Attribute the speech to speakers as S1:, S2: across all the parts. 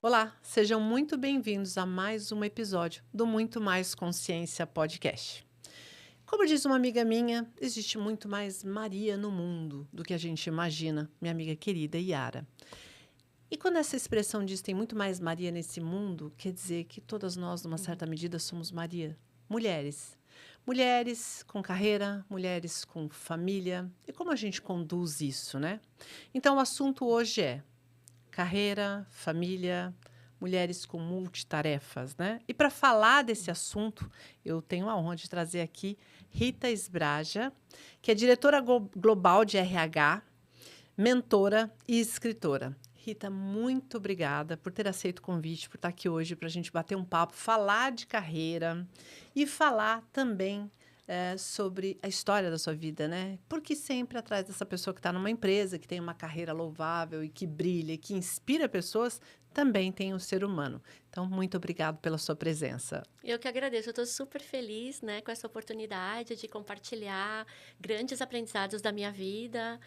S1: Olá, sejam muito bem-vindos a mais um episódio do Muito Mais Consciência Podcast. Como diz uma amiga minha, existe muito mais Maria no mundo do que a gente imagina, minha amiga querida Yara. E quando essa expressão diz tem muito mais Maria nesse mundo, quer dizer que todas nós, numa certa medida, somos Maria. Mulheres. Mulheres com carreira, mulheres com família. E como a gente conduz isso, né? Então, o assunto hoje é carreira, família, mulheres com multitarefas, né? E para falar desse assunto, eu tenho a honra de trazer aqui Rita Esbraja, que é diretora global de RH, mentora e escritora. Rita, muito obrigada por ter aceito o convite, por estar aqui hoje para a gente bater um papo, falar de carreira e falar também sobre a história da sua vida, né? Porque sempre atrás dessa pessoa que está numa empresa, que tem uma carreira louvável e que brilha, e que inspira pessoas, também tem um ser humano. Então, muito obrigado pela sua presença.
S2: Eu que agradeço, eu estou super feliz, né, com essa oportunidade de compartilhar grandes aprendizados da minha vida.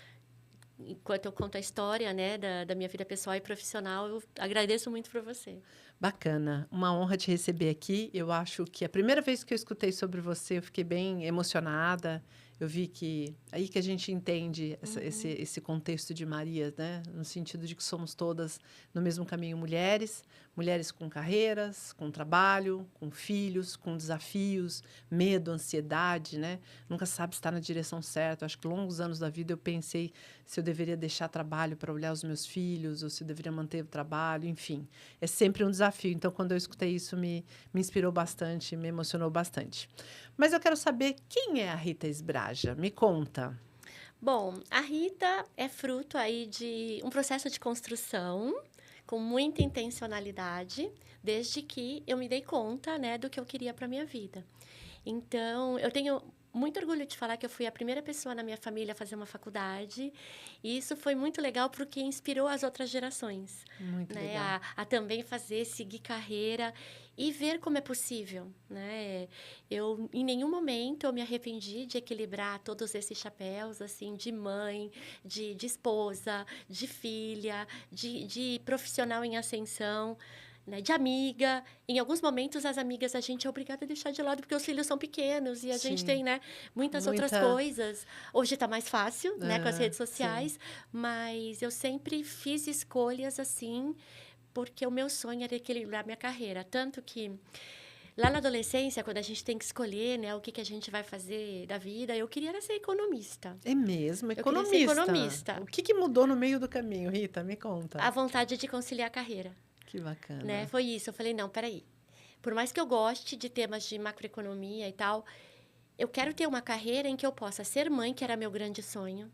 S2: Enquanto eu conto a história, né, da minha vida pessoal e profissional, eu agradeço muito por você.
S1: Bacana, uma honra te receber aqui. Eu acho que a primeira vez que eu escutei sobre você, eu fiquei bem emocionada. Eu vi que aí que a gente entende esse contexto de Maria, né? No sentido de que somos todas no mesmo caminho mulheres, mulheres com carreiras, com trabalho, com filhos, com desafios, medo, ansiedade, né? Nunca sabe estar na direção certa. Acho que longos anos da vida eu pensei se eu deveria deixar trabalho para olhar os meus filhos, ou se eu deveria manter o trabalho, enfim. É sempre um desafio. Então, quando eu escutei isso, me inspirou bastante, me emocionou bastante. Mas eu quero saber quem é a Rita Esbraja. Me conta.
S2: Bom, a Rita é fruto aí de um processo de construção com muita intencionalidade, desde que eu me dei conta, né, do que eu queria para minha vida. Então, eu tenho muito orgulho de falar que eu fui a primeira pessoa na minha família a fazer uma faculdade, e isso foi muito legal porque inspirou as outras gerações,
S1: Muito
S2: né,
S1: legal.
S2: a também fazer, seguir carreira e ver como é possível, né? Eu, em nenhum momento, eu me arrependi de equilibrar todos esses chapéus, assim, de mãe, de esposa, de filha, de profissional em ascensão, né, de amiga. Em alguns momentos, as amigas a gente é obrigada a deixar de lado, porque os filhos são pequenos e a gente
S1: Sim,
S2: tem, né, muitas outras
S1: muita.
S2: coisas. Hoje está mais fácil, né, com as redes
S1: Sim.
S2: sociais, mas eu sempre fiz escolhas assim, porque o meu sonho era equilibrar minha carreira. Tanto que, lá na adolescência, quando a gente tem que escolher, né, o que a gente vai fazer da vida, eu queria era ser economista.
S1: É mesmo,
S2: Eu queria ser
S1: economista.
S2: economista.
S1: O que mudou no meio do caminho, Rita? Me
S2: A
S1: conta.
S2: vontade de conciliar a carreira.
S1: Que
S2: Né?
S1: bacana.
S2: Foi isso. Eu falei, não, peraí. Por mais que eu goste de temas de macroeconomia e tal, eu quero ter uma carreira em que eu possa ser mãe, que era meu grande sonho.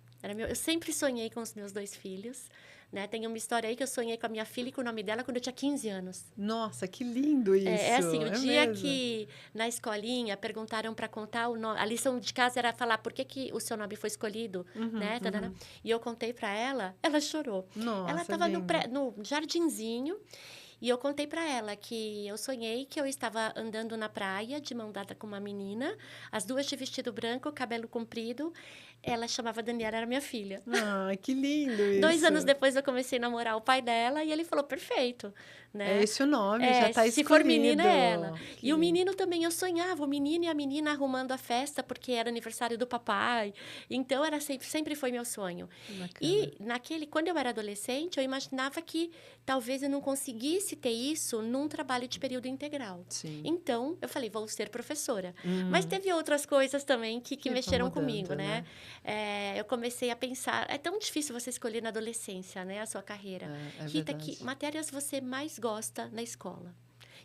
S2: Eu sempre sonhei com os meus 2 filhos. Né? Tem uma história aí que eu sonhei com a minha filha e com o nome dela quando eu tinha 15 anos.
S1: Nossa, que lindo
S2: É
S1: isso.
S2: assim, o
S1: É
S2: dia
S1: mesmo.
S2: que na escolinha perguntaram para contar o nome, a lição de casa era falar por que o seu nome foi escolhido,
S1: Uhum,
S2: né? Tadana.
S1: uhum.
S2: E eu contei para ela chorou. Ela
S1: Nossa,
S2: estava
S1: lindo.
S2: no jardinzinho. E eu contei para ela que eu sonhei que eu estava andando na praia de mão dada com uma menina, as duas de vestido branco, cabelo comprido. Ela chamava Daniela, era minha filha.
S1: Ah, que lindo
S2: 2 anos
S1: isso.
S2: depois eu comecei a namorar o pai dela e ele falou perfeito,
S1: É
S2: né?
S1: esse o nome, já
S2: É,
S1: está
S2: se for menina
S1: escolhido.
S2: é ela.
S1: Que
S2: E o
S1: lindo.
S2: menino também, eu sonhava, o menino e a menina arrumando a festa porque era aniversário do papai. Então era sempre foi meu sonho.
S1: Que bacana.
S2: E quando eu era adolescente, eu imaginava que talvez eu não conseguisse ter isso num trabalho de período integral.
S1: Sim.
S2: Então, eu falei, vou ser professora. Mas
S1: Hum,
S2: teve outras coisas também que
S1: que vão
S2: mexeram comigo,
S1: mudando,
S2: né?
S1: né?
S2: Eu comecei a pensar, é tão difícil você escolher na adolescência, né, a sua carreira.
S1: É
S2: Rita, que
S1: verdade.
S2: matérias você mais gosta na escola?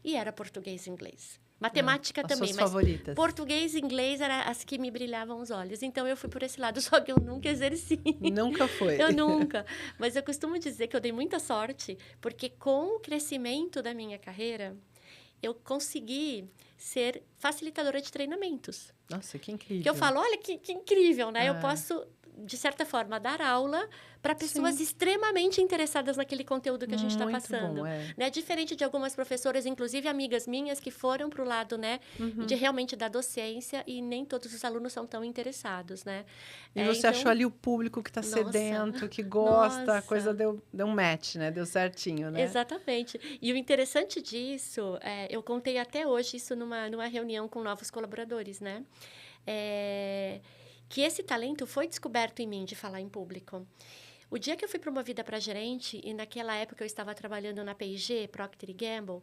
S2: E era português e inglês.
S1: É,
S2: Matemática
S1: as
S2: também,
S1: suas
S2: mas
S1: favoritas.
S2: português e inglês eram as que me brilhavam os olhos. Então, eu fui por esse lado, só que eu nunca exerci.
S1: Nunca foi.
S2: Eu nunca. Mas eu costumo dizer que eu dei muita sorte, porque com o crescimento da minha carreira, eu consegui ser facilitadora de treinamentos.
S1: Nossa, que
S2: Que eu
S1: incrível.
S2: falo, olha que incrível, né? Eu
S1: É.
S2: posso de certa forma, dar aula para pessoas
S1: Sim.
S2: extremamente interessadas naquele conteúdo que a gente está
S1: Muito
S2: passando.
S1: bom, é.
S2: Né? Diferente de algumas professoras, inclusive amigas minhas, que foram para o lado, né, de realmente da docência, e nem todos os alunos são tão interessados, né?
S1: E você achou
S2: Então,
S1: ali o público que está
S2: nossa,
S1: sedento, que gosta, a coisa
S2: nossa.
S1: deu um match, né? Deu certinho, né?
S2: Exatamente. E o interessante disso, eu contei até hoje isso numa reunião com novos colaboradores, né? Que esse talento foi descoberto em mim de falar em público. O dia que eu fui promovida para gerente, e naquela época eu estava trabalhando na P&G, Procter & Gamble,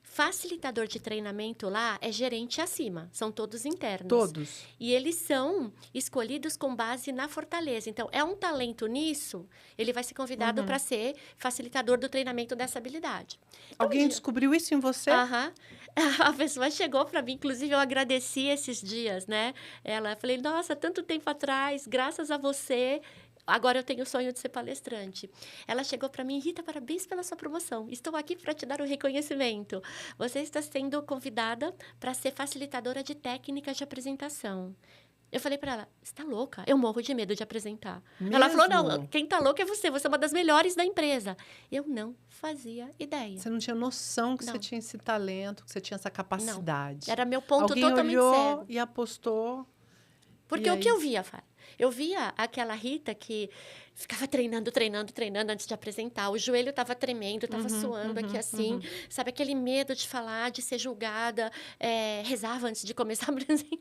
S2: facilitador de treinamento lá é gerente acima, são todos internos.
S1: Todos.
S2: E eles são escolhidos com base na fortaleza. Então, é um talento nisso, ele vai ser convidado para ser facilitador do treinamento dessa habilidade. Então,
S1: Alguém descobriu isso em você?
S2: Aham. A pessoa chegou para mim, inclusive eu agradeci esses dias, né? Eu falei, nossa, tanto tempo atrás, graças a você, agora eu tenho o sonho de ser palestrante. Ela chegou para mim, Rita, parabéns pela sua promoção. Estou aqui para te dar o reconhecimento. Você está sendo convidada para ser facilitadora de técnicas de apresentação. Eu falei para ela, você está louca? Eu morro de medo de apresentar. Ela falou, não,
S1: Mesmo?
S2: quem está louca é você é uma das melhores da empresa. Eu não fazia ideia.
S1: Você não tinha noção que você
S2: Não.
S1: tinha esse talento, que você tinha essa capacidade.
S2: Era meu ponto
S1: Alguém
S2: totalmente
S1: olhou
S2: cego.
S1: e apostou.
S2: Porque
S1: E
S2: o que
S1: aí?
S2: eu via, Fábio? Eu via aquela Rita que ficava treinando antes de apresentar. O joelho estava tremendo, estava suando aqui assim. Sabe, aquele medo de falar, de ser julgada. Rezava antes de começar a apresentar.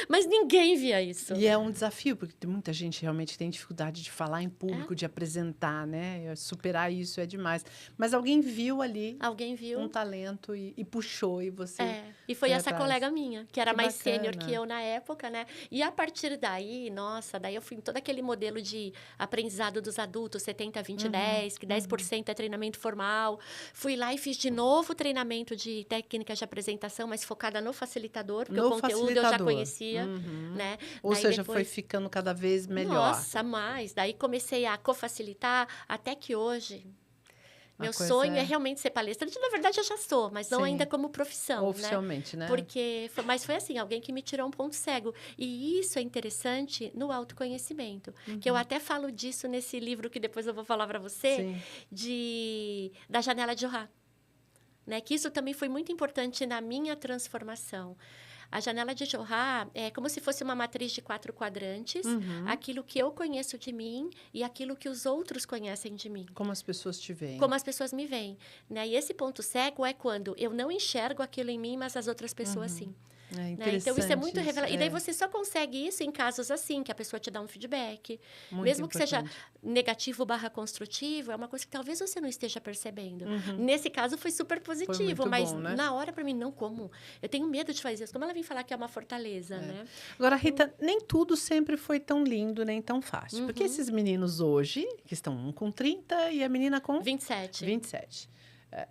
S2: Mas ninguém via isso.
S1: E é um desafio, porque tem muita gente realmente tem dificuldade de falar em público, de apresentar, né? Superar isso é demais. Mas alguém viu ali
S2: Alguém viu.
S1: um talento e puxou, e você...
S2: E foi
S1: foi
S2: essa
S1: atrás.
S2: colega minha, que era
S1: Que
S2: mais sênior
S1: bacana.
S2: que eu na época, né? E a partir daí, nossa, daí eu fui em todo aquele modelo de aprendizado dos adultos, 70, 20, 10, que 10% é treinamento formal. Fui lá e fiz de novo treinamento de técnicas de apresentação, mas focada no facilitador, porque o conteúdo eu já conhecia, né?
S1: Ou
S2: Daí
S1: seja,
S2: depois...
S1: foi ficando cada vez melhor.
S2: Nossa, mais. Daí comecei a cofacilitar, até que hoje... Meu
S1: coisa
S2: sonho é realmente ser palestrante. Na verdade, eu já sou, mas não
S1: Sim.
S2: ainda como profissão,
S1: Oficialmente, né?
S2: Mas foi assim, alguém que me tirou um ponto cego. E isso é interessante no autoconhecimento. Que eu até falo disso nesse livro que depois eu vou falar para você, da Janela de Johar. Né? Que isso também foi muito importante na minha transformação. A janela de Johar é como se fosse uma matriz de 4 quadrantes, aquilo que eu conheço de mim e aquilo que os outros conhecem de mim.
S1: Como as pessoas te veem.
S2: Como as pessoas me veem. Né? E esse ponto cego é quando eu não enxergo aquilo em mim, mas as outras pessoas sim.
S1: É
S2: Né? Então, isso é muito revelador. E daí
S1: é.
S2: você só consegue isso em casos assim, que a pessoa te dá um feedback.
S1: Muito
S2: Mesmo
S1: importante.
S2: que seja negativo / construtivo, é uma coisa que talvez você não esteja percebendo. Nesse caso, foi super positivo.
S1: muito
S2: Mas
S1: bom, né?
S2: na hora, para mim, não como. Eu tenho medo de fazer isso. Como ela vem falar que é uma fortaleza, né?
S1: Agora, Rita, nem tudo sempre foi tão lindo, nem tão fácil. Porque esses meninos hoje, que estão um com 30 e a menina com
S2: 27.
S1: 27.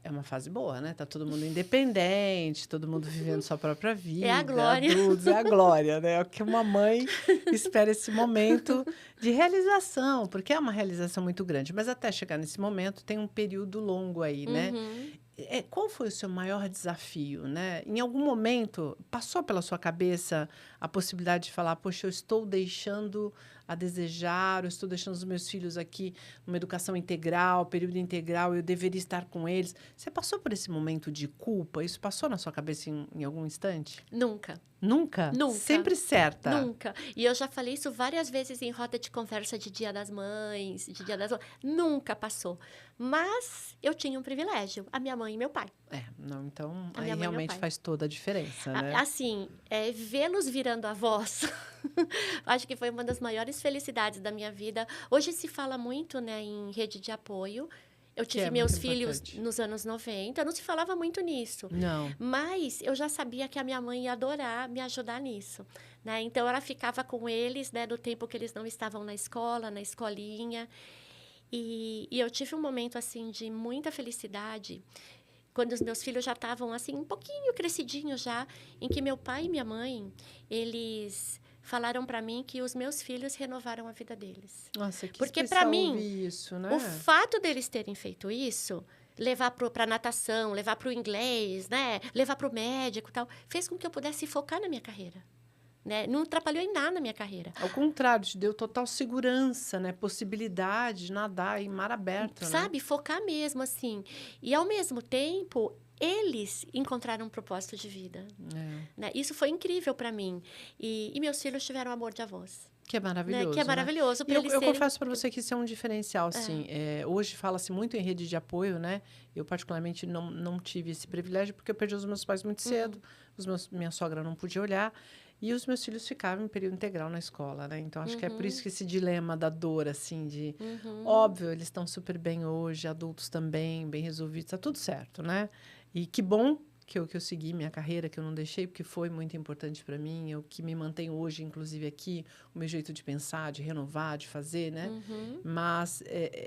S1: É uma fase boa, né? Tá todo mundo independente, todo mundo vivendo sua própria vida.
S2: É a glória.
S1: Adultos, é a glória, né? É o que uma mãe espera esse momento de realização, porque é uma realização muito grande. Mas até chegar nesse momento, tem um período longo aí, né? Qual foi o seu maior desafio, né? Em algum momento, passou pela sua cabeça a possibilidade de falar, poxa, eu estou deixando a desejar, eu estou deixando os meus filhos aqui numa educação integral, período integral, eu deveria estar com eles. Você passou por esse momento de culpa? Isso passou na sua cabeça em algum instante?
S2: Nunca.
S1: Nunca?
S2: Nunca.
S1: Sempre certa?
S2: Nunca. E eu já falei isso várias vezes em roda de conversa de Dia das Mães, de Dia das Mães. Nunca passou. Mas eu tinha um privilégio, a minha mãe e meu pai.
S1: Não, então
S2: A
S1: aí
S2: minha mãe e meu
S1: realmente
S2: pai.
S1: faz toda a diferença, né?
S2: Assim, vê-los virando avós, acho que foi uma das maiores felicidades da minha vida. Hoje se fala muito, né, em rede de apoio. Eu tive meus
S1: muito
S2: filhos
S1: importante.
S2: nos anos 90, não se falava muito nisso.
S1: Não.
S2: Mas eu já sabia que a minha mãe ia adorar me ajudar nisso. Né? Então, ela ficava com eles, né, do tempo que eles não estavam na escola, na escolinha. E eu tive um momento, assim, de muita felicidade, quando os meus filhos já estavam, assim, um pouquinho crescidinhos já, em que meu pai e minha mãe, eles falaram para mim que os meus filhos renovaram a vida deles.
S1: Nossa, que
S2: Porque
S1: especial
S2: para mim,
S1: ouvir isso, né?
S2: o fato deles terem feito isso, levar para natação, levar para o inglês, né, levar para o médico e tal, fez com que eu pudesse focar na minha carreira. né? Não atrapalhou em nada na minha carreira.
S1: Ao contrário, te deu total segurança, né? Possibilidade de nadar em mar aberto, né?
S2: Sabe? Focar mesmo, assim. E, ao mesmo tempo, eles encontraram um propósito de vida. Né? Isso foi incrível para mim. E meus filhos tiveram amor de avós.
S1: Que é maravilhoso,
S2: Né? Que é maravilhoso.
S1: E eu confesso para você que isso é um diferencial, sim. Hoje fala-se muito em rede de apoio, né? Eu, particularmente, não tive esse privilégio porque eu perdi os meus pais muito cedo. Minha sogra não podia olhar. E os meus filhos ficavam em período integral na escola, né? Então, acho que é por isso que esse dilema da dor, assim, de... Óbvio, eles estão super bem hoje, adultos também, bem resolvidos, tá tudo certo, né? E que bom que eu segui minha carreira, que eu não deixei, porque foi muito importante para mim, é o que me mantém hoje, inclusive aqui, o meu jeito de pensar, de renovar, de fazer, né? Mas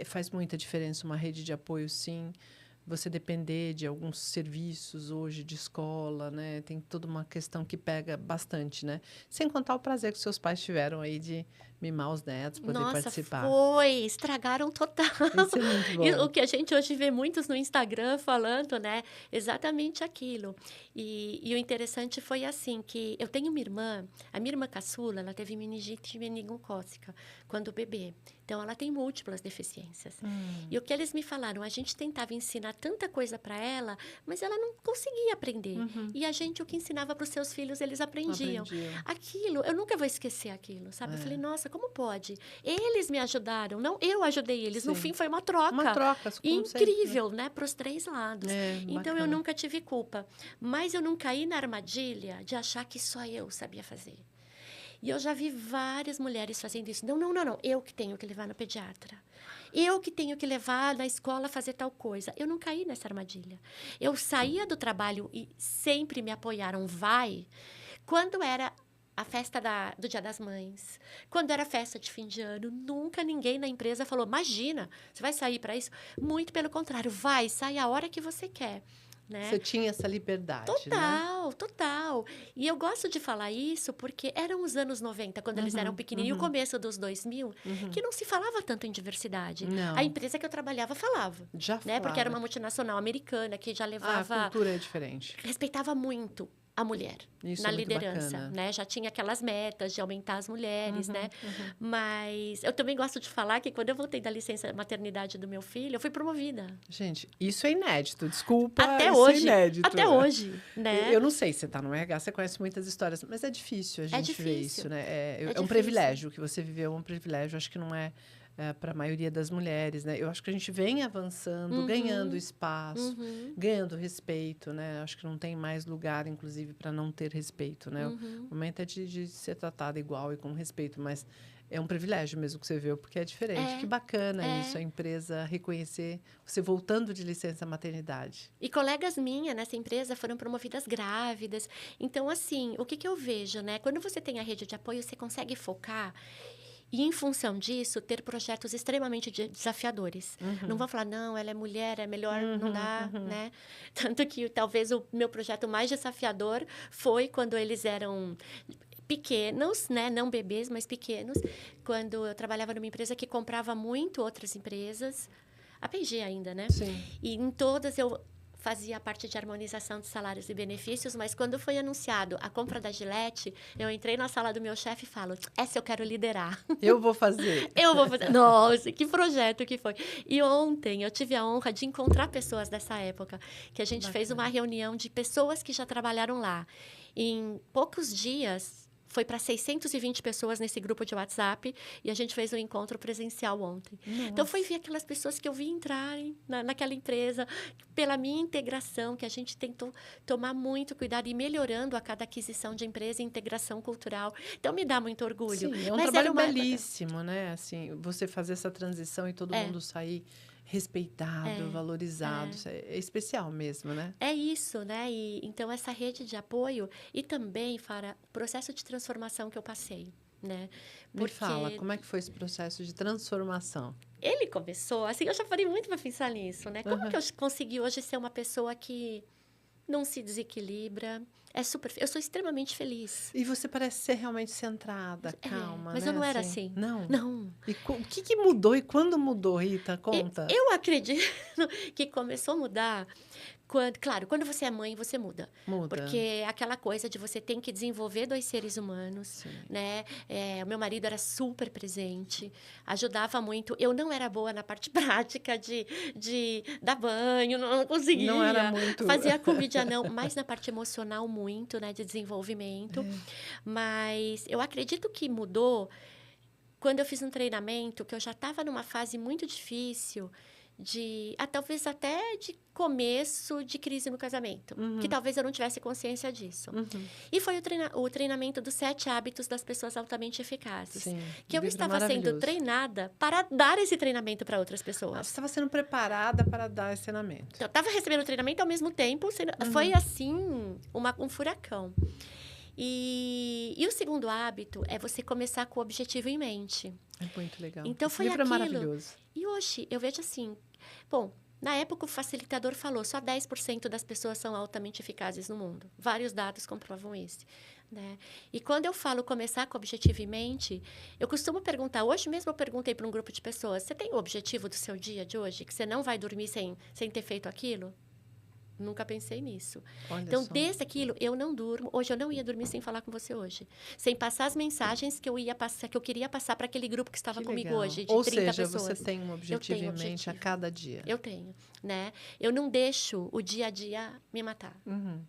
S1: faz muita diferença uma rede de apoio, sim. Você depender de alguns serviços hoje de escola, né? Tem toda uma questão que pega bastante, né? Sem contar o prazer que seus pais tiveram aí de mimar os netos, poder participar.
S2: Estragaram total.
S1: Isso é muito bom.
S2: E o que a gente hoje vê muitos no Instagram falando, né? Exatamente aquilo. E o interessante foi assim, que eu tenho uma irmã, a minha irmã caçula, ela teve meningite meningocócica quando bebê. Então, ela tem múltiplas deficiências. E o que eles me falaram, a gente tentava ensinar tanta coisa para ela, mas ela não conseguia aprender. E a gente, o que ensinava para os seus filhos, eles aprendiam. Aquilo, eu nunca vou esquecer aquilo, sabe? Eu falei, nossa, como pode? Eles me ajudaram, não eu ajudei eles. Sim. No fim, foi uma troca.
S1: Uma troca,
S2: incrível, né? Para os 3 lados. Então,
S1: bacana.
S2: eu nunca tive culpa. Mas eu não caí na armadilha de achar que só eu sabia fazer. E eu já vi várias mulheres fazendo isso. Não. Eu que tenho que levar no pediatra. Eu que tenho que levar na escola a fazer tal coisa. Eu não caí nessa armadilha. Eu saía do trabalho e sempre me apoiaram. Vai. Quando era a festa do Dia das Mães, quando era festa de fim de ano, nunca ninguém na empresa falou, imagina, você vai sair para isso? Muito pelo contrário, sai a hora que você quer. Né?
S1: Você tinha essa liberdade,
S2: Total. E eu gosto de falar isso porque eram os anos 90, quando eles eram pequenininhos, e o começo dos 2000, que não se falava tanto em diversidade.
S1: Não.
S2: A empresa que eu trabalhava falava.
S1: Já
S2: né?
S1: falava.
S2: Porque era uma multinacional americana que já levava...
S1: A cultura é diferente.
S2: Respeitava muito a mulher
S1: isso
S2: na
S1: é muito
S2: liderança,
S1: bacana.
S2: né? Já tinha aquelas metas de aumentar as mulheres, né? Mas eu também gosto de falar que quando eu voltei da licença maternidade do meu filho, eu fui promovida.
S1: Gente, isso é inédito, desculpa.
S2: Até
S1: isso
S2: hoje.
S1: É inédito.
S2: Até hoje, né?
S1: Eu não sei se você está no RH, você conhece muitas histórias, mas é difícil a gente ver isso, né? É um privilégio que você viveu, é um privilégio. Acho que não é para a maioria das mulheres, né? Eu acho que a gente vem avançando, ganhando espaço, ganhando respeito, né? Acho que não tem mais lugar, inclusive, para não ter respeito, né? O momento é de ser tratada igual e com respeito, mas é um privilégio mesmo que você viu, porque é diferente. Que bacana isso, a empresa reconhecer você voltando de licença maternidade.
S2: E colegas minhas nessa empresa foram promovidas grávidas. Então, assim, o que eu vejo, né? Quando você tem a rede de apoio, você consegue focar e, em função disso, ter projetos extremamente desafiadores. Não vão falar, não, ela é mulher, é melhor, não dá, né? Tanto que, talvez, o meu projeto mais desafiador foi quando eles eram pequenos, né? Não bebês, mas pequenos. Quando eu trabalhava numa empresa que comprava muito outras empresas. A P&G ainda, né?
S1: Sim.
S2: E em todas eu fazia a parte de harmonização de salários e benefícios, mas quando foi anunciado a compra da Gillette, eu entrei na sala do meu chefe e falo, essa eu quero liderar.
S1: Eu vou fazer.
S2: Eu vou fazer. Nossa, que projeto que foi. E ontem eu tive a honra de encontrar pessoas dessa época, que a gente fez uma reunião de pessoas que já trabalharam lá. Em poucos dias, foi para 620 pessoas nesse grupo de WhatsApp e a gente fez um encontro presencial ontem.
S1: Nossa.
S2: Então, foi ver aquelas pessoas que eu vi entrarem naquela empresa, pela minha integração, que a gente tentou tomar muito cuidado e melhorando a cada aquisição de empresa e integração cultural. Então, me dá muito orgulho.
S1: Sim, é um trabalho belíssimo, né? Assim, você fazer essa transição e todo mundo sair respeitado, valorizado. Isso é especial mesmo, né?
S2: É isso, né? E, então, essa rede de apoio e também, Fara, o processo de transformação que eu passei, né?
S1: Me fala, como é que foi esse processo de transformação?
S2: Ele começou, assim, eu já parei muito para pensar nisso, né? Como que eu consegui hoje ser uma pessoa que não se desequilibra, Eu sou extremamente feliz.
S1: E você parece ser realmente centrada, calma,
S2: Mas
S1: né?
S2: eu não era assim.
S1: Não?
S2: Não.
S1: E o que que mudou e quando mudou, Rita? Conta.
S2: Eu acredito que começou a mudar quando você é mãe, você muda.
S1: Muda.
S2: Porque é aquela coisa de você tem que desenvolver 2 seres humanos,
S1: Sim.
S2: né? O meu marido era super presente, ajudava muito. Eu não era boa na parte prática de dar banho, não conseguia.
S1: Não era muito.
S2: Fazia comida, não. Mas na parte emocional, muito, né? De desenvolvimento. Mas eu acredito que mudou quando eu fiz um treinamento, que eu já estava numa fase muito difícil talvez até de começo de crise no casamento, que talvez eu não tivesse consciência disso. E foi o treinamento dos 7 hábitos das pessoas altamente eficazes,
S1: Sim,
S2: que eu estava sendo treinada para dar esse treinamento para outras pessoas.
S1: Você estava sendo preparada para dar esse treinamento.
S2: Então, eu estava recebendo o treinamento ao mesmo tempo, foi assim, um furacão. E o segundo hábito é você começar com o objetivo em mente.
S1: É muito legal.
S2: Então,
S1: esse
S2: foi
S1: livro
S2: aquilo.
S1: É maravilhoso.
S2: E hoje, eu vejo assim... Bom, na época, o facilitador falou só 10% das pessoas são altamente eficazes no mundo. Vários dados comprovam isso. Né? E quando eu falo começar com objetivo em mente, eu costumo perguntar... Hoje mesmo eu perguntei para um grupo de pessoas, você tem o objetivo do seu dia de hoje? Que você não vai dormir sem ter feito aquilo? Nunca pensei nisso.
S1: Olha
S2: então,
S1: só.
S2: desde aquilo, eu não durmo. Hoje, eu não ia dormir sem falar com você hoje. Sem passar as mensagens que eu queria passar para aquele grupo que estava comigo
S1: legal.
S2: hoje, de
S1: Ou
S2: 30
S1: seja,
S2: pessoas.
S1: você tem um objetivo em mente a cada dia.
S2: Eu tenho, né? Eu não deixo o dia a dia me matar,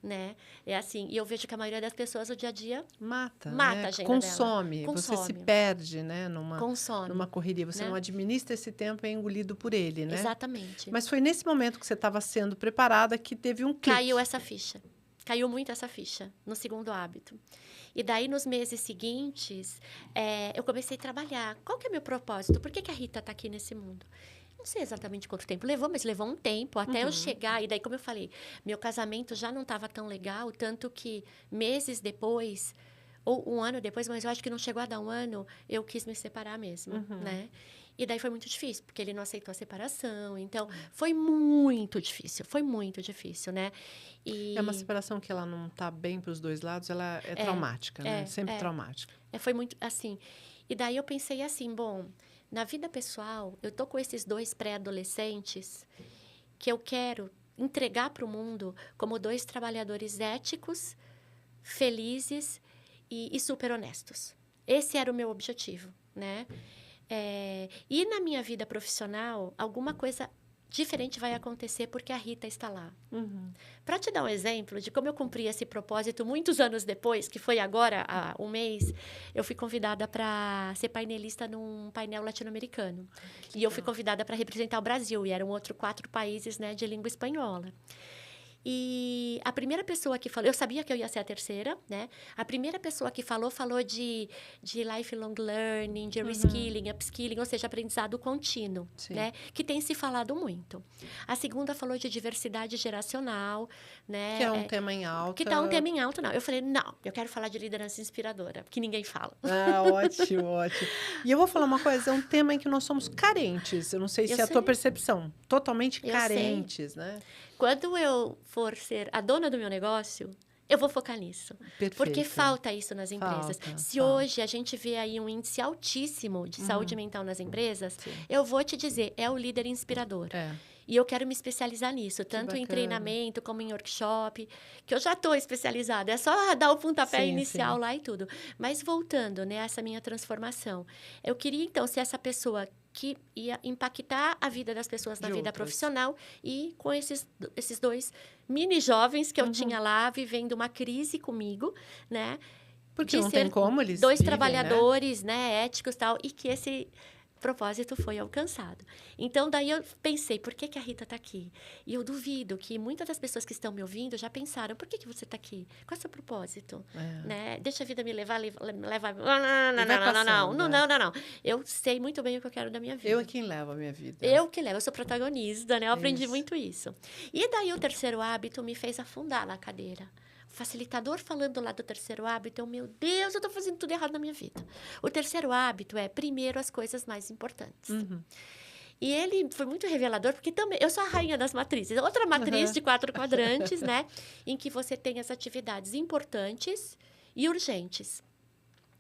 S2: né? É assim, e eu vejo que a maioria das pessoas, o dia a dia...
S1: Mata
S2: né?
S1: a agenda consome. Você se perde, né? Numa correria. Você não administra esse tempo e é engolido por ele, né?
S2: Exatamente.
S1: Mas foi nesse momento que você estava sendo preparada que teve um clique.
S2: Caiu essa ficha. Caiu muito essa ficha no segundo hábito. E daí, nos meses seguintes, eu comecei a trabalhar. Qual que é o meu propósito? Por que a Rita está aqui nesse mundo? Não sei exatamente quanto tempo levou, mas levou um tempo até eu chegar. E daí, como eu falei, meu casamento já não estava tão legal, tanto que meses depois, ou um ano depois, mas eu acho que não chegou a dar um ano, eu quis me separar mesmo, né? E daí foi muito difícil, porque ele não aceitou a separação. Então, foi muito difícil, né? E...
S1: É uma separação que ela não está bem para os dois lados, ela é traumática, né? Sempre traumática.
S2: Foi muito assim. E daí eu pensei assim, bom, na vida pessoal, eu tô com esses 2 pré-adolescentes que eu quero entregar para o mundo como 2 trabalhadores éticos, felizes e super honestos. Esse era o meu objetivo, né? E na minha vida profissional, alguma coisa diferente vai acontecer porque a Rita está lá. Para te dar um exemplo de como eu cumpri esse propósito muitos anos depois, que foi agora, há um mês, eu fui convidada para ser painelista num painel latino-americano. E eu fui convidada para representar o Brasil, e eram outros 4 países, né, de língua espanhola. E a primeira pessoa que falou... Eu sabia que eu ia ser a terceira, né? A primeira pessoa que falou de lifelong learning, de reskilling, upskilling, ou seja, aprendizado contínuo, né? Que tem se falado muito. A segunda falou de diversidade geracional, né?
S1: Que é um tema em alta.
S2: Que está um tema em alta, não. Eu falei, não, eu quero falar de liderança inspiradora, que ninguém fala.
S1: Ah, ótimo, ótimo. E eu vou falar uma coisa, é um tema em que nós somos carentes. Eu não sei se é a tua percepção. Totalmente carentes, né?
S2: Quando eu for ser a dona do meu negócio, eu vou focar nisso.
S1: Perfeito.
S2: Porque falta isso nas empresas. Se hoje a gente vê aí um índice altíssimo de saúde mental nas empresas, eu vou te dizer, é o líder inspirador. E eu quero me especializar nisso, tanto em treinamento como em workshop, que eu já estou especializada. É só dar o pontapé inicial lá e tudo. Mas voltando, né, essa minha transformação. Eu queria, então, ser essa pessoa que ia impactar a vida das pessoas na vida profissional e com esses 2 mini-jovens que eu tinha lá, vivendo uma crise comigo, né?
S1: Porque não tem como eles
S2: 2 trabalhadores, né, éticos e tal, e que esse propósito foi alcançado. Então, daí eu pensei, por que a Rita está aqui? E eu duvido que muitas das pessoas que estão me ouvindo já pensaram, por que você está aqui? Qual é o seu propósito? Né? Deixa a vida me levar. Não. Eu sei muito bem o que eu quero da minha vida.
S1: Eu é quem levo a minha vida.
S2: Eu que levo, eu sou protagonista, né? Eu aprendi muito isso. E daí o terceiro hábito me fez afundar na cadeira. O facilitador falando lá do terceiro hábito, meu Deus, eu estou fazendo tudo errado na minha vida. O terceiro hábito é, primeiro, as coisas mais importantes. E ele foi muito revelador, porque também eu sou a rainha das matrizes. Outra matriz de 4 quadrantes, né? Em que você tem as atividades importantes e urgentes.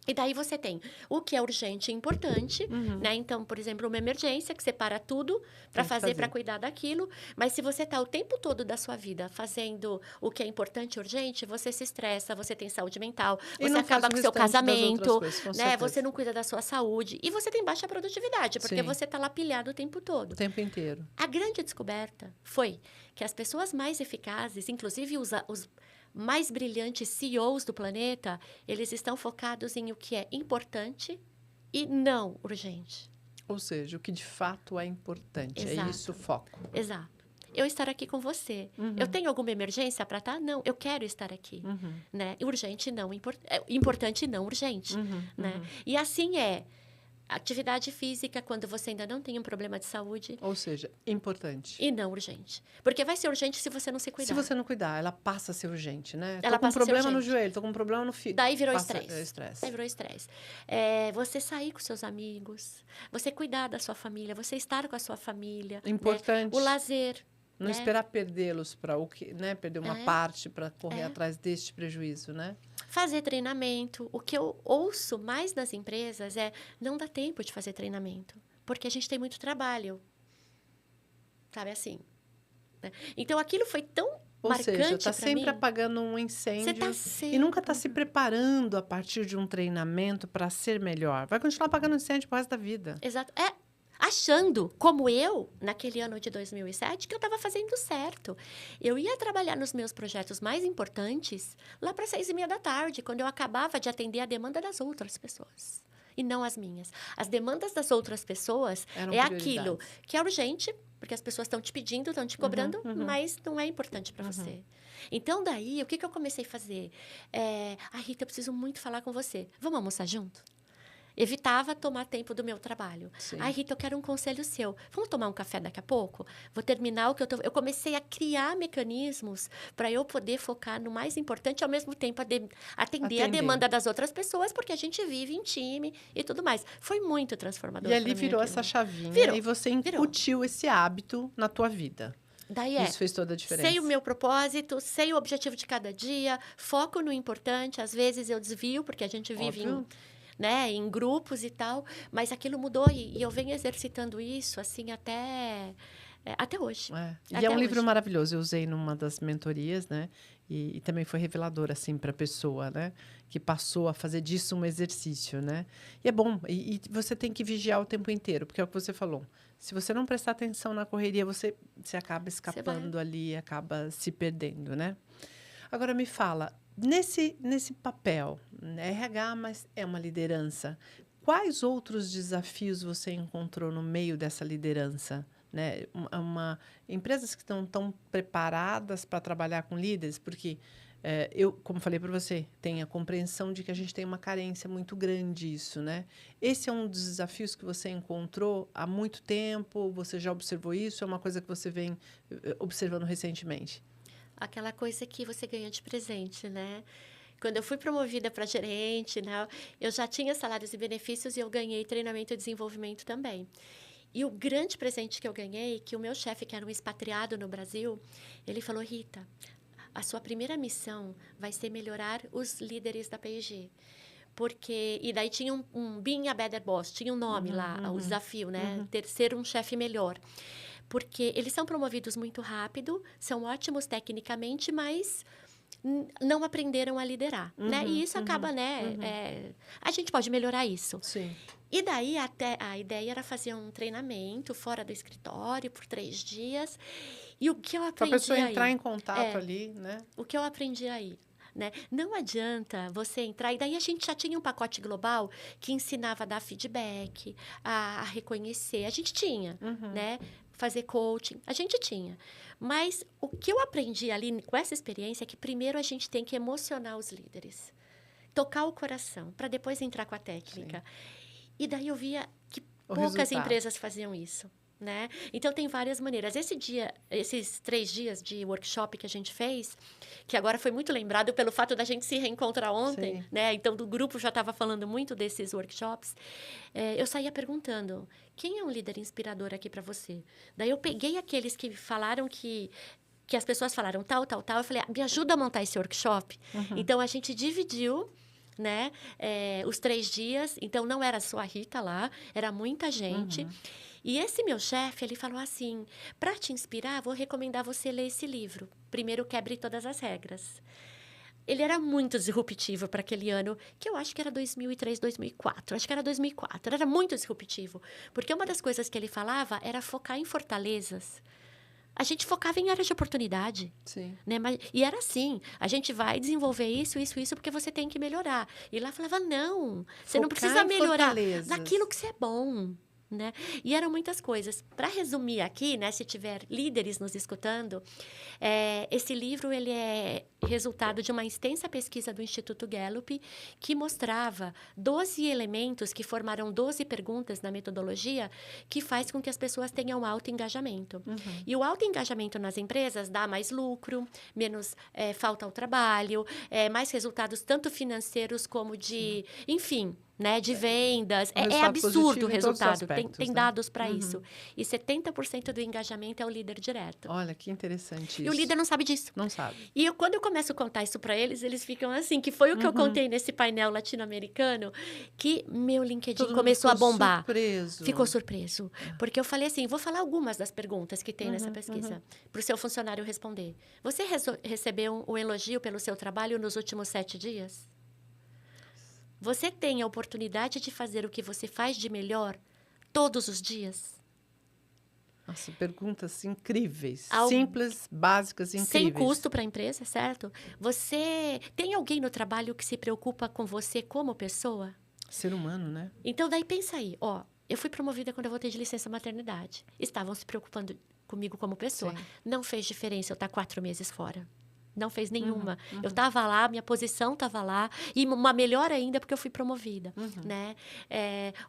S2: E daí você tem o que é urgente e importante, né? Então, por exemplo, uma emergência que você para tudo para fazer, para cuidar daquilo. Mas se você está o tempo todo da sua vida fazendo o que é importante e urgente, você se estressa, você tem saúde mental,
S1: E
S2: você
S1: não faz
S2: acaba
S1: o
S2: com o seu
S1: restante das outras
S2: casamento,
S1: coisas, com
S2: né?
S1: certeza.
S2: Você não cuida da sua saúde e você tem baixa produtividade, porque
S1: Sim.
S2: você está lá pilhado o tempo todo.
S1: O tempo inteiro.
S2: A grande descoberta foi que as pessoas mais eficazes, inclusive os mais brilhantes CEOs do planeta, eles estão focados em o que é importante e não urgente.
S1: Ou seja, o que de fato é importante.
S2: Exato.
S1: É isso o foco.
S2: Exato. Eu estar aqui com você. Eu tenho alguma emergência para estar? Não, eu quero estar aqui. Né? Urgente não, importante não, urgente. Né? E assim é. Atividade física, quando você ainda não tem um problema de saúde.
S1: Ou seja, importante.
S2: E não urgente. Porque vai ser urgente se você não se cuidar.
S1: Se você não cuidar, ela passa a ser urgente, né?
S2: Ela
S1: tô com um
S2: passa a ser
S1: problema no
S2: urgente.
S1: joelho, tô com um problema no fígado.
S2: Daí virou
S1: Passa-
S2: estresse.
S1: estresse.
S2: Daí virou estresse. Você sair com seus amigos, você cuidar da sua família, você estar com a sua família.
S1: Importante.
S2: Né? O lazer.
S1: Não
S2: né?
S1: esperar perdê-los para o que, né? Perder uma parte para correr atrás deste prejuízo, né?
S2: Fazer treinamento. O que eu ouço mais nas empresas é não dá tempo de fazer treinamento, porque a gente tem muito trabalho. Sabe assim? Né? Então, aquilo foi tão
S1: Ou
S2: marcante
S1: seja, está
S2: pra
S1: sempre
S2: mim.
S1: apagando um incêndio
S2: Você tá
S1: e
S2: sempre...
S1: nunca está se preparando a partir de um treinamento para ser melhor. Vai continuar apagando incêndio pro resto da vida.
S2: Exato. Achando, como eu, naquele ano de 2007, que eu estava fazendo certo. Eu ia trabalhar nos meus projetos mais importantes lá para 6:30 da tarde, quando eu acabava de atender a demanda das outras pessoas. E não as minhas. As demandas das outras pessoas
S1: Eram
S2: é aquilo
S1: prioridades.
S2: que é urgente, porque as pessoas estão te pedindo, estão te cobrando, mas não é importante para você. Então, daí, o que eu comecei a fazer? Rita, eu preciso muito falar com você. Vamos almoçar junto? Evitava tomar tempo do meu trabalho.
S1: Sim.
S2: Ai, Rita, eu quero um conselho seu. Vamos tomar um café daqui a pouco? Vou terminar o que eu tô... Eu comecei a criar mecanismos para eu poder focar no mais importante e, ao mesmo tempo, atender a demanda das outras pessoas, porque a gente vive em time e tudo mais. Foi muito transformador.
S1: E ali
S2: pra mim
S1: virou
S2: aquilo.
S1: essa chavinha
S2: Virou,
S1: e você incutiu esse hábito na tua vida.
S2: Daí
S1: Isso fez toda a diferença.
S2: Sei o meu propósito, sei o objetivo de cada dia, foco no importante. Às vezes eu desvio, porque a gente vive em grupos e tal, mas aquilo mudou e eu venho exercitando isso assim até hoje.
S1: E é um livro maravilhoso, eu usei numa das mentorias, né? E também foi revelador, assim, para a pessoa, né? Que passou a fazer disso um exercício, né? E é bom, e você tem que vigiar o tempo inteiro, porque é o que você falou. Se você não prestar atenção na correria, você acaba escapando ali, acaba se perdendo, né? Agora, me fala, nesse papel, né? RH, mas é uma liderança. Quais outros desafios você encontrou no meio dessa liderança? Né? Empresas que estão tão preparadas para trabalhar com líderes, porque eu, como falei para você, tenho a compreensão de que a gente tem uma carência muito grande isso, né? Esse é um dos desafios que você encontrou há muito tempo? Você já observou isso? É uma coisa que você vem observando recentemente?
S2: Aquela coisa que você ganha de presente, né? Quando eu fui promovida para gerente, né, eu já tinha salários e benefícios e eu ganhei treinamento e desenvolvimento também. E o grande presente que eu ganhei, que o meu chefe, que era um expatriado no Brasil, ele falou, Rita, a sua primeira missão vai ser melhorar os líderes da P&G. E daí tinha um Being a Better Boss, tinha um nome lá, o desafio, né? Ser um chefe melhor. Porque eles são promovidos muito rápido, são ótimos tecnicamente, mas não aprenderam a liderar, né? E isso acaba, né? A gente pode melhorar isso.
S1: Sim.
S2: E daí, até a ideia era fazer um treinamento fora do escritório por 3 dias. E o que eu aprendi aí...
S1: Para a pessoa entrar em contato ali, né?
S2: O que eu aprendi aí, né? Não adianta você entrar... E daí, a gente já tinha um pacote global que ensinava a dar feedback, a reconhecer. A gente tinha, né? Fazer coaching. A gente tinha. Mas o que eu aprendi ali com essa experiência é que, primeiro, a gente tem que emocionar os líderes. Tocar o coração, para depois entrar com a técnica. Sim. E daí eu via que poucas empresas faziam isso. né? Então, tem várias maneiras. Esses 3 dias de workshop que a gente fez, que agora foi muito lembrado pelo fato da gente se reencontrar ontem,
S1: Sim.
S2: né? Então, do grupo já estava falando muito desses workshops. Eu saía perguntando, quem é um líder inspirador aqui para você? Daí, eu peguei aqueles que falaram que as pessoas falaram tal, tal, tal. Eu falei, me ajuda a montar esse workshop. Então, a gente dividiu, né, os 3 dias. Então, não era só a Rita lá, era muita gente. E esse meu chefe, ele falou assim, para te inspirar, vou recomendar você ler esse livro. Primeiro, Quebre Todas as Regras. Ele era muito disruptivo para aquele ano, que eu acho que era 2003, 2004. Acho que era 2004. Era muito disruptivo. Porque uma das coisas que ele falava era focar em fortalezas. A gente focava em áreas de oportunidade.
S1: Sim.
S2: Né? E era assim, a gente vai desenvolver isso, porque você tem que melhorar. E lá falava, não, você não precisa melhorar naquilo que você é bom. Né? E eram muitas coisas. Para resumir aqui, né, se tiver líderes nos escutando, esse livro ele é resultado de uma extensa pesquisa do Instituto Gallup que mostrava 12 elementos que formaram 12 perguntas na metodologia que faz com que as pessoas tenham alto engajamento. E o alto engajamento nas empresas dá mais lucro, menos falta ao trabalho, mais resultados tanto financeiros como de, enfim, né, de vendas. É absurdo o resultado. Tem dados para isso. E 70% do engajamento é o líder direto.
S1: Olha, que interessante isso.
S2: E o líder não sabe disso.
S1: Não sabe.
S2: E quando eu começo a contar isso para eles, eles ficam assim, que foi o que eu contei nesse painel latino-americano, que meu LinkedIn começou a bombar. Ficou surpreso. Porque eu falei assim, vou falar algumas das perguntas que tem nessa pesquisa, para o seu funcionário responder. Você recebeu um elogio pelo seu trabalho nos últimos 7 dias? Você tem a oportunidade de fazer o que você faz de melhor todos os dias?
S1: Nossa, perguntas incríveis. Simples, básicas, incríveis.
S2: Sem custo para a empresa, certo? Você tem alguém no trabalho que se preocupa com você como pessoa?
S1: Ser humano, né?
S2: Então, daí pensa aí. Eu fui promovida quando eu voltei de licença maternidade. Estavam se preocupando comigo como pessoa. Sim. Não fez diferença eu estar 4 meses fora. Não fez nenhuma. Eu estava lá, minha posição estava lá. E uma melhor ainda, porque eu fui promovida. Né?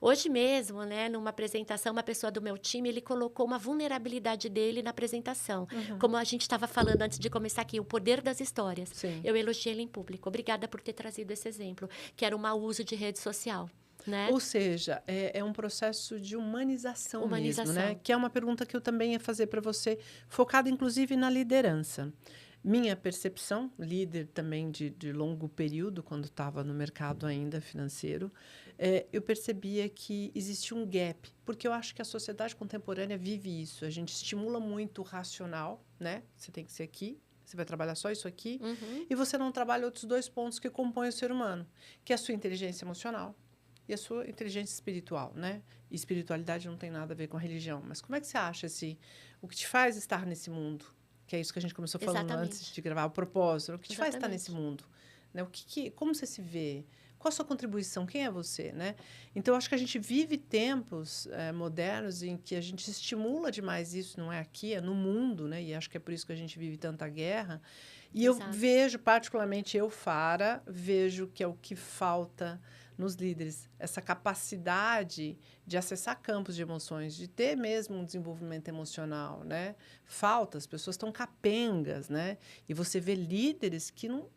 S2: Hoje mesmo, né, numa apresentação, uma pessoa do meu time, ele colocou uma vulnerabilidade dele na apresentação. Como a gente estava falando antes de começar aqui, o poder das histórias.
S1: Sim.
S2: Eu elogiei ele em público. Obrigada por ter trazido esse exemplo, que era o mau uso de rede social. Né?
S1: Ou seja, é um processo de humanização mesmo, né? Que é uma pergunta que eu também ia fazer para você, focada inclusive na liderança. Minha percepção, líder também de longo período, quando estava no mercado ainda financeiro, eu percebia que existia um gap, porque eu acho que a sociedade contemporânea vive isso. A gente estimula muito o racional, né? Você tem que ser aqui, você vai trabalhar só isso aqui, e você não trabalha outros 2 pontos que compõem o ser humano, que é a sua inteligência emocional e a sua inteligência espiritual, né? E espiritualidade não tem nada a ver com a religião. Mas como é que você acha o que te faz estar nesse mundo? Que é isso que a gente começou falando antes de gravar, o propósito. O que te faz estar nesse mundo? Né? Como você se vê? Qual a sua contribuição? Quem é você? Né? Então, eu acho que a gente vive tempos modernos em que a gente estimula demais isso, não é aqui, é no mundo, né? E acho que é por isso que a gente vive tanta guerra. E eu vejo, particularmente Fara, vejo que é o que falta nos líderes, essa capacidade de acessar campos de emoções, de ter mesmo um desenvolvimento emocional, né? Falta, as pessoas estão capengas, né? E você vê líderes que não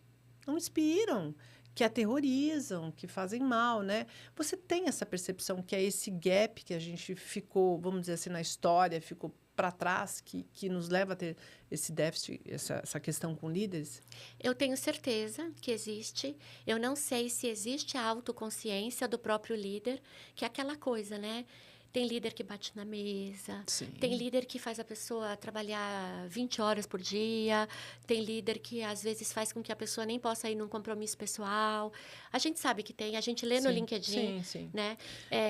S1: inspiram, que aterrorizam, que fazem mal, né? Você tem essa percepção que é esse gap que a gente ficou, vamos dizer assim, na história, ficou para trás, que nos leva a ter esse déficit, essa questão com líderes?
S2: Eu tenho certeza que existe. Eu não sei se existe a autoconsciência do próprio líder, que é aquela coisa, né? Tem líder que bate na mesa, tem líder que faz a pessoa trabalhar 20 horas por dia, tem líder que, às vezes, faz com que a pessoa nem possa ir num compromisso pessoal. A gente sabe que tem, a gente lê no LinkedIn, né?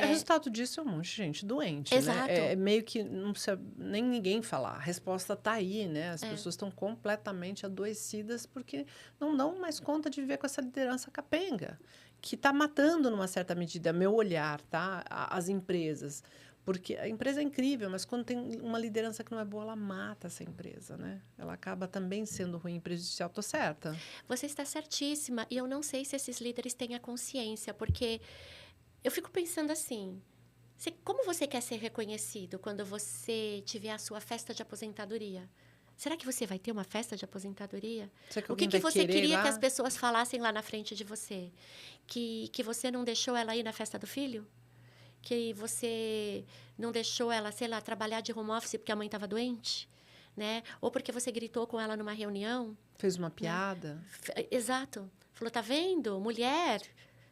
S1: O resultado disso é um monte de gente doente,
S2: Exato.
S1: Né? É meio que não precisa nem ninguém falar. A resposta está aí, né? As pessoas estão completamente adoecidas porque não dão mais conta de viver com essa liderança capenga, que está matando, numa certa medida, meu olhar, tá? As empresas. Porque a empresa é incrível, mas quando tem uma liderança que não é boa, ela mata essa empresa, né? Ela acaba também sendo ruim e prejudicial. Estou certa?
S2: Você está certíssima. E eu não sei se esses líderes têm a consciência, porque eu fico pensando assim, como você quer ser reconhecido quando você tiver a sua festa de aposentadoria? Será que você vai ter uma festa de aposentadoria?
S1: Será que
S2: O que
S1: alguém
S2: que
S1: vai
S2: você
S1: querer ir
S2: queria que
S1: lá?
S2: as pessoas falassem lá na frente de você? Que você não deixou ela ir na festa do filho? Que você não deixou ela, sei lá, trabalhar de home office porque a mãe estava doente? Né? Ou porque você gritou com ela numa reunião?
S1: Fez uma piada,
S2: Exato. Falou, tá vendo? Mulher.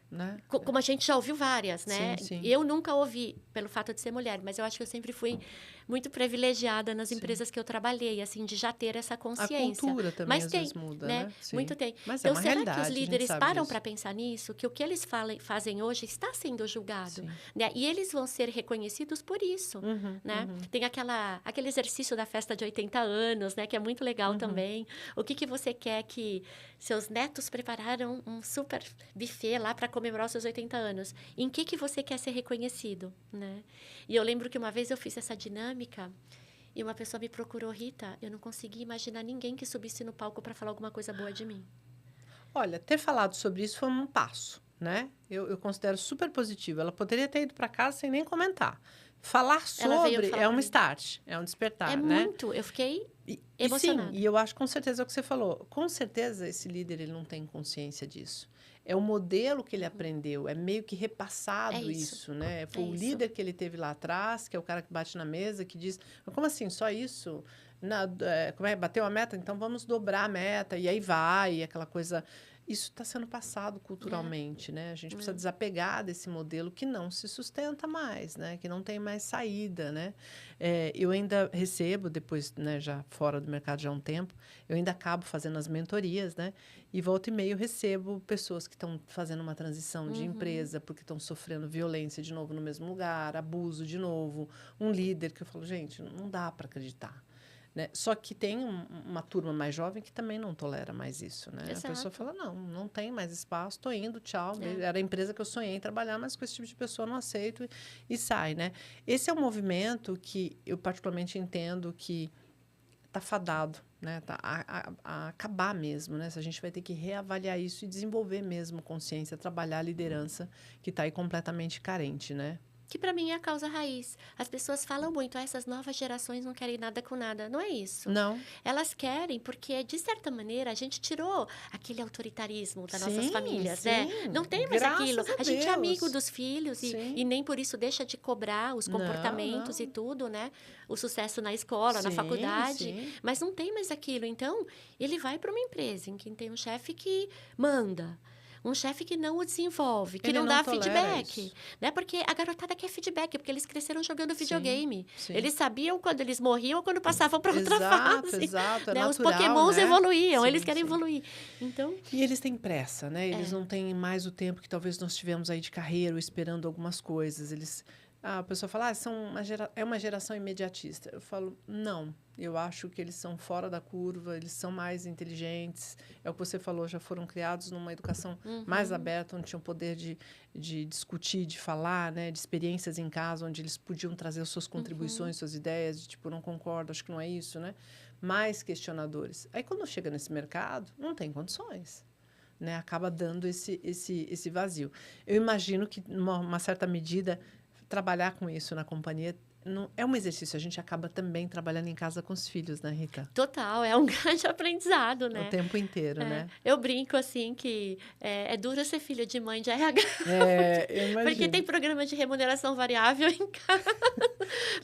S1: né?
S2: Como a gente já ouviu várias, né?
S1: Sim, sim.
S2: Eu nunca ouvi pelo fato de ser mulher, mas eu acho que eu sempre fui muito privilegiada nas
S1: Sim.
S2: empresas que eu trabalhei, assim, de já ter essa
S1: A
S2: consciência.
S1: cultura também
S2: Mas
S1: às
S2: tem,
S1: vezes muda,
S2: né?
S1: né? Sim.
S2: Muito tem.
S1: Mas
S2: Então,
S1: é uma
S2: será
S1: realidade,
S2: que os
S1: a gente
S2: líderes
S1: sabe
S2: param
S1: disso.
S2: para pensar nisso? Que o que eles fazem hoje está sendo julgado,
S1: Sim.
S2: né? E eles vão ser reconhecidos por isso, né? Tem aquele exercício da festa de 80 anos, né? Que é muito legal também. O que você quer que seus netos prepararam um super buffet lá para comemorar os seus 80 anos? Em que você quer ser reconhecido, né? E eu lembro que uma vez eu fiz essa dinâmica e uma pessoa me procurou, Rita, eu não conseguia imaginar ninguém que subisse no palco para falar alguma coisa boa de mim.
S1: Olha, ter falado sobre isso foi um passo, né? Eu considero super positivo. Ela poderia ter ido para casa sem nem comentar. Falar
S2: Ela veio
S1: sobre
S2: falar
S1: é
S2: pra
S1: um
S2: mim.
S1: start, é um despertar,
S2: É
S1: né?
S2: muito, eu fiquei
S1: E sim,
S2: emocionada.
S1: e eu acho com certeza é o que você falou. Com certeza esse líder ele não tem consciência disso. É o modelo que ele aprendeu, é meio que repassado
S2: É isso.
S1: né? Foi
S2: É
S1: o
S2: isso.
S1: líder que ele teve lá atrás, que é o cara que bate na mesa, que diz, "Mas como assim, só isso? Como é? Bateu a meta? Então vamos dobrar a meta, e aí vai, aquela coisa. Isso está sendo passado culturalmente, né? A gente precisa desapegar desse modelo que não se sustenta mais, né? Que não tem mais saída, né? Eu ainda recebo, depois, né, já fora do mercado já há um tempo, eu ainda acabo fazendo as mentorias, né? E volta e meia eu recebo pessoas que estão fazendo uma transição de empresa porque estão sofrendo violência de novo no mesmo lugar, abuso de novo, um líder que eu falo, gente, não dá para acreditar. Né? Só que tem uma turma mais jovem que também não tolera mais isso, né?
S2: Exato.
S1: A pessoa fala, não tem mais espaço, estou indo, tchau. Era a empresa que eu sonhei em trabalhar, mas com esse tipo de pessoa eu não aceito e sai, né? Esse é um movimento que eu particularmente entendo que está fadado, né? Tá a acabar mesmo, né? A gente vai ter que reavaliar isso e desenvolver mesmo consciência, trabalhar a liderança que está aí completamente carente, né?
S2: Que para mim é a causa raiz. As pessoas falam muito, essas novas gerações não querem nada com nada. Não é isso.
S1: Não.
S2: Elas querem porque, de certa maneira, a gente tirou aquele autoritarismo das nossas
S1: Sim,
S2: famílias,
S1: sim.
S2: né? Não tem mais
S1: Graças
S2: aquilo.
S1: a
S2: A gente é
S1: Deus.
S2: amigo dos filhos e nem por isso deixa de cobrar os
S1: Não,
S2: comportamentos
S1: não.
S2: e tudo, né? O sucesso na escola, na
S1: Sim,
S2: faculdade.
S1: sim.
S2: Mas não tem mais aquilo. Então, ele vai para uma empresa em que tem um chefe que manda. Um chefe que não o desenvolve, que
S1: Ele
S2: não
S1: não
S2: dá
S1: tolera
S2: feedback.
S1: isso.
S2: Né? Porque a garotada quer feedback, porque eles cresceram jogando videogame.
S1: sim.
S2: Eles sabiam quando eles morriam ou quando passavam para outra
S1: Exato,
S2: fase.
S1: exato. É
S2: Né? Os
S1: natural,
S2: pokémons
S1: né?
S2: evoluíam,
S1: Sim,
S2: eles querem
S1: sim.
S2: evoluir. Então,
S1: E eles têm pressa, né? Eles não têm mais o tempo que talvez nós tivemos aí de carreira ou esperando algumas coisas. A pessoa fala, é uma geração imediatista. Eu falo, não. Eu acho que eles são fora da curva, eles são mais inteligentes. É o que você falou, já foram criados numa educação mais aberta, onde tinham poder de discutir, de falar, né? De experiências em casa, onde eles podiam trazer suas contribuições, suas ideias, de tipo, não concordo, acho que não é isso, né? Mais questionadores. Aí, quando chega nesse mercado, não tem condições. Né? Acaba dando esse vazio. Eu imagino que, numa certa medida, trabalhar com isso na companhia não, é um exercício. A gente acaba também trabalhando em casa com os filhos, né, Rita?
S2: total, é um grande aprendizado, né?
S1: O tempo inteiro, né?
S2: Eu brinco, assim, que é duro ser filho de mãe de RH.
S1: Eu imagino.
S2: Porque tem programa de remuneração variável em casa.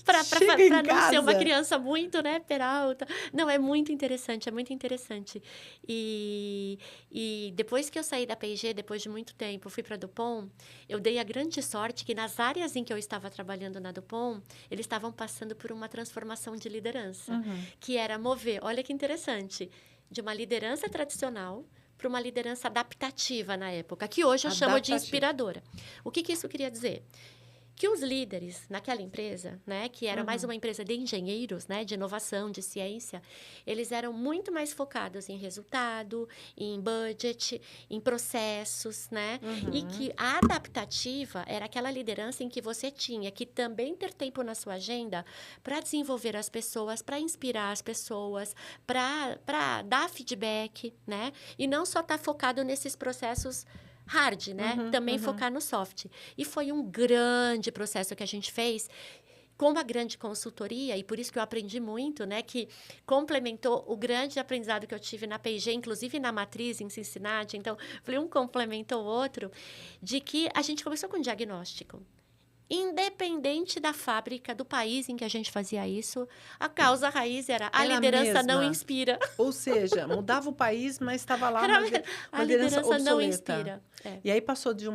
S2: Para
S1: Chega em
S2: não ser uma
S1: casa.
S2: criança muito, né, peralta. Não, é muito interessante, é muito interessante. E depois que eu saí da P&G, depois de muito tempo, fui para a Dupont, eu dei a grande sorte que nas áreas em que eu estava trabalhando na Dupont, eles estavam passando por uma transformação de liderança, que era mover, olha que interessante, de uma liderança tradicional para uma liderança adaptativa na época, que hoje eu chamo de inspiradora. O que isso queria dizer? Que os líderes naquela empresa, né, que era mais uma empresa de engenheiros, né, de inovação, de ciência, eles eram muito mais focados em resultado, em budget, em processos, né? E que a adaptativa era aquela liderança em que você tinha que também ter tempo na sua agenda para desenvolver as pessoas, para inspirar as pessoas, para dar feedback, né? E não só estar focado nesses processos hard, né? Também focar no soft. E foi um grande processo que a gente fez com uma grande consultoria, e por isso que eu aprendi muito, né? Que complementou o grande aprendizado que eu tive na P&G, inclusive na matriz em Cincinnati. Então, falei, um complementou o outro, de que a gente começou com um diagnóstico. Independente da fábrica, do país em que a gente fazia isso, a causa raiz era a liderança não inspira.
S1: Ou seja, mudava o país, mas estava lá
S2: a liderança
S1: obsoleta.
S2: não inspira.
S1: E aí passou de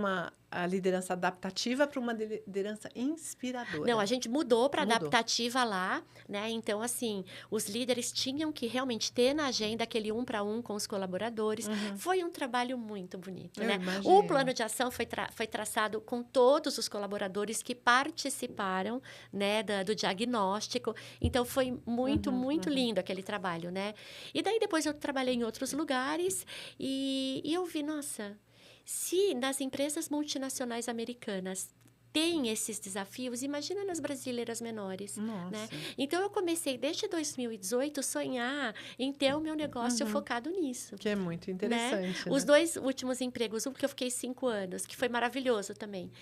S1: a liderança adaptativa para uma liderança inspiradora.
S2: Não, a gente mudou para adaptativa lá, né? Então, assim, os líderes tinham que realmente ter na agenda aquele 1 para 1 com os colaboradores. Foi um trabalho muito bonito, né?
S1: Imagino.
S2: O plano de ação foi traçado com todos os colaboradores que participaram, né, do diagnóstico. Então, foi muito lindo aquele trabalho, né? E daí, depois, eu trabalhei em outros lugares e eu vi, nossa... Se nas empresas multinacionais americanas tem esses desafios, imagina nas brasileiras menores, né? Então, eu comecei desde 2018 sonhar em ter o meu negócio focado nisso.
S1: Que é muito interessante, né?
S2: Os 2 últimos empregos, um que eu fiquei 5 anos, que foi maravilhoso também.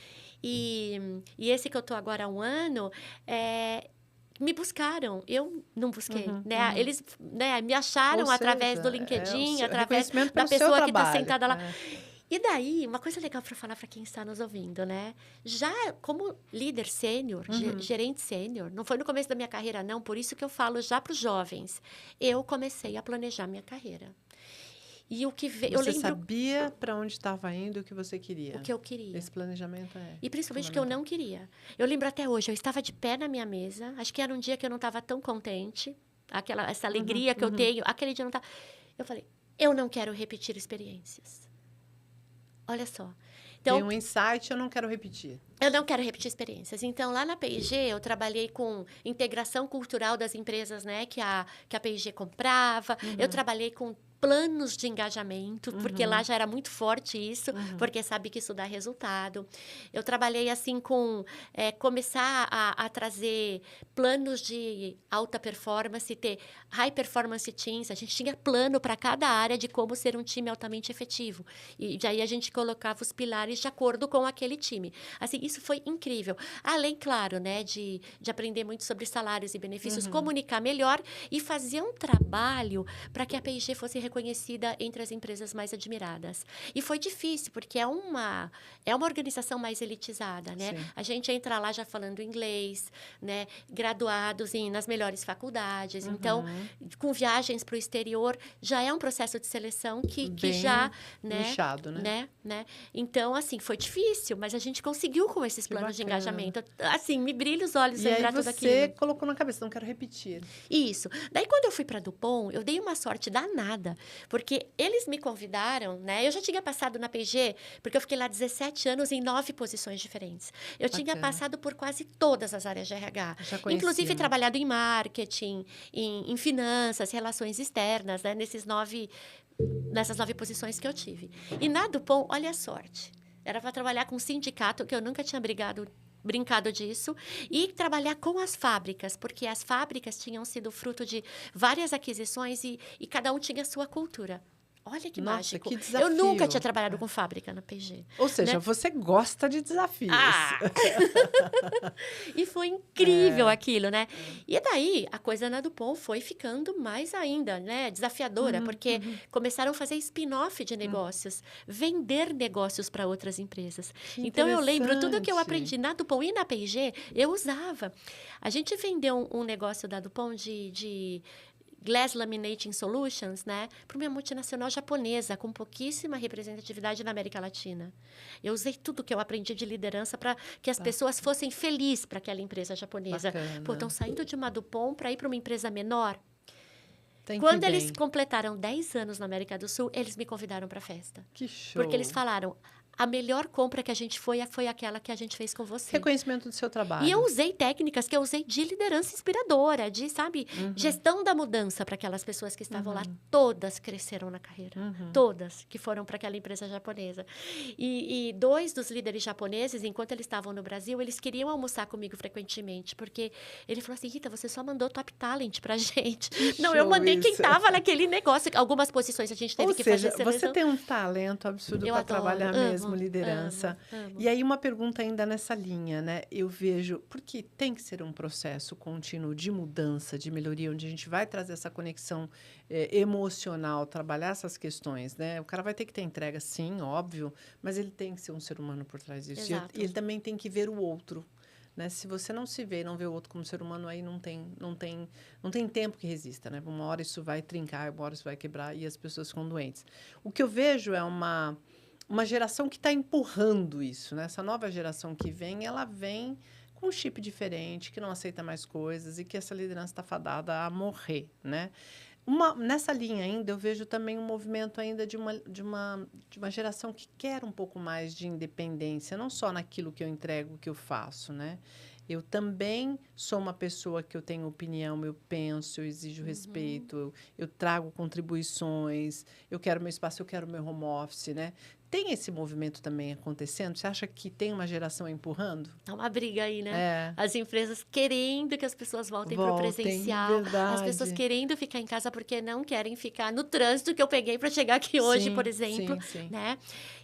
S2: E esse que eu estou agora há 1 ano, me buscaram, eu não busquei, né? Eles, né, me acharam através do LinkedIn, através da pessoa que está sentada lá. E daí, uma coisa legal para falar para quem está nos ouvindo, né? Já como líder sênior, gerente sênior, não foi no começo da minha carreira, não, por isso que eu falo já para os jovens. Eu comecei a planejar minha carreira. E o que veio,
S1: Você sabia para onde estava indo, o que você queria?
S2: O que eu queria.
S1: Esse planejamento
S2: E principalmente o que eu não queria. Eu lembro até hoje, eu estava de pé na minha mesa, acho que era um dia que eu não estava tão contente, essa alegria que eu tenho, aquele dia eu não estava... Eu falei, eu não quero repetir experiências. Olha só. Então,
S1: tem um insight, eu não quero repetir.
S2: Eu não quero repetir experiências. Então, lá na P&G, eu trabalhei com integração cultural das empresas, né, que a P&G comprava. Eu trabalhei com planos de engajamento, porque lá já era muito forte isso, porque sabe que isso dá resultado. Eu trabalhei, assim, com começar a trazer planos de alta performance, ter high performance teams. A gente tinha plano para cada área de como ser um time altamente efetivo. E daí a gente colocava os pilares de acordo com aquele time. Assim, isso foi incrível. Além, claro, né, de aprender muito sobre salários e benefícios, comunicar melhor e fazer um trabalho para que a P&G fosse reconhecida entre as empresas mais admiradas. E foi difícil, porque é uma organização mais elitizada, né? Sim. A gente entra lá já falando inglês, né? Graduados nas melhores faculdades. Então, com viagens para o exterior, já é um processo de seleção que já...
S1: Nichado, né?
S2: Então, assim, foi difícil, mas a gente conseguiu com esses planos de engajamento. Assim, me brilha os olhos lembrar tudo aquilo.
S1: E aí você colocou na cabeça, não quero repetir.
S2: Isso. Daí, quando eu fui para a Dupont, eu dei uma sorte danada, porque eles me convidaram, né? Eu já tinha passado na P&G, porque eu fiquei lá 17 anos em 9 posições diferentes. Eu tinha passado por quase todas as áreas de RH. Inclusive, trabalhado em marketing, em finanças, relações externas, né? Nessas 9 posições que eu tive. E na Dupont, olha a sorte. Era para trabalhar com um sindicato, que eu nunca tinha brincado disso, e trabalhar com as fábricas, porque as fábricas tinham sido fruto de várias aquisições e cada um tinha a sua cultura. Olha que mágico.
S1: Que desafio.
S2: Eu nunca tinha trabalhado com fábrica na P&G.
S1: Ou seja,
S2: né?
S1: Você gosta de desafios.
S2: E foi incrível aquilo, né? E daí, a coisa na Dupont foi ficando mais ainda, né? Desafiadora, porque começaram a fazer spin-off de negócios, vender negócios para outras empresas. Então, eu lembro tudo que eu aprendi na Dupont e na P&G, eu usava. A gente vendeu um negócio da Dupont de Glass Laminating Solutions, né, para uma multinacional japonesa com pouquíssima representatividade na América Latina. Eu usei tudo que eu aprendi de liderança para que as pessoas fossem felizes para aquela empresa japonesa. Pô, estão saindo de uma Dupont para ir para uma empresa menor. Quando eles completaram 10 anos na América do Sul, eles me convidaram para a festa.
S1: Que show!
S2: Porque eles falaram, a melhor compra que a gente foi aquela que a gente fez com você.
S1: Reconhecimento do seu trabalho.
S2: E eu usei técnicas que eu usei de liderança inspiradora, de, sabe, gestão da mudança para aquelas pessoas que estavam lá. Todas cresceram na carreira. Todas que foram para aquela empresa japonesa. E 2 dos líderes japoneses, enquanto eles estavam no Brasil, eles queriam almoçar comigo frequentemente, porque ele falou assim, Rita, você só mandou top talent pra gente. Não, eu mandei quem estava naquele negócio. Algumas posições a gente teve que fazer seleção.
S1: Você tem um talento absurdo para trabalhar mesmo liderança.
S2: Amo.
S1: E aí uma pergunta ainda nessa linha, né? Eu vejo, porque tem que ser um processo contínuo de mudança, de melhoria, onde a gente vai trazer essa conexão emocional, trabalhar essas questões, né? O cara vai ter que ter entrega, sim, óbvio, mas ele tem que ser um ser humano por trás disso.
S2: Exato.
S1: E ele também tem que ver o outro. Né? Se você não se vê e não vê o outro como ser humano, aí não tem tempo que resista, né? Uma hora isso vai trincar, uma hora isso vai quebrar e as pessoas ficam doentes. O que eu vejo é uma geração que está empurrando isso, né? Essa nova geração que vem, ela vem com um chip diferente, que não aceita mais coisas e que essa liderança está fadada a morrer, né? Nessa linha ainda, eu vejo também um movimento ainda de uma geração que quer um pouco mais de independência, não só naquilo que eu entrego, que eu faço, né? Eu também sou uma pessoa que eu tenho opinião, eu penso, eu exijo respeito, eu trago contribuições, eu quero meu espaço, eu quero meu home office, né? Tem esse movimento também acontecendo? Você acha que tem uma geração empurrando?
S2: É uma briga aí, né? As empresas querendo que as pessoas voltem para o presencial.
S1: Verdade.
S2: As pessoas querendo ficar em casa porque não querem ficar no trânsito que eu peguei para chegar aqui hoje, por exemplo.
S1: Sim.
S2: Né?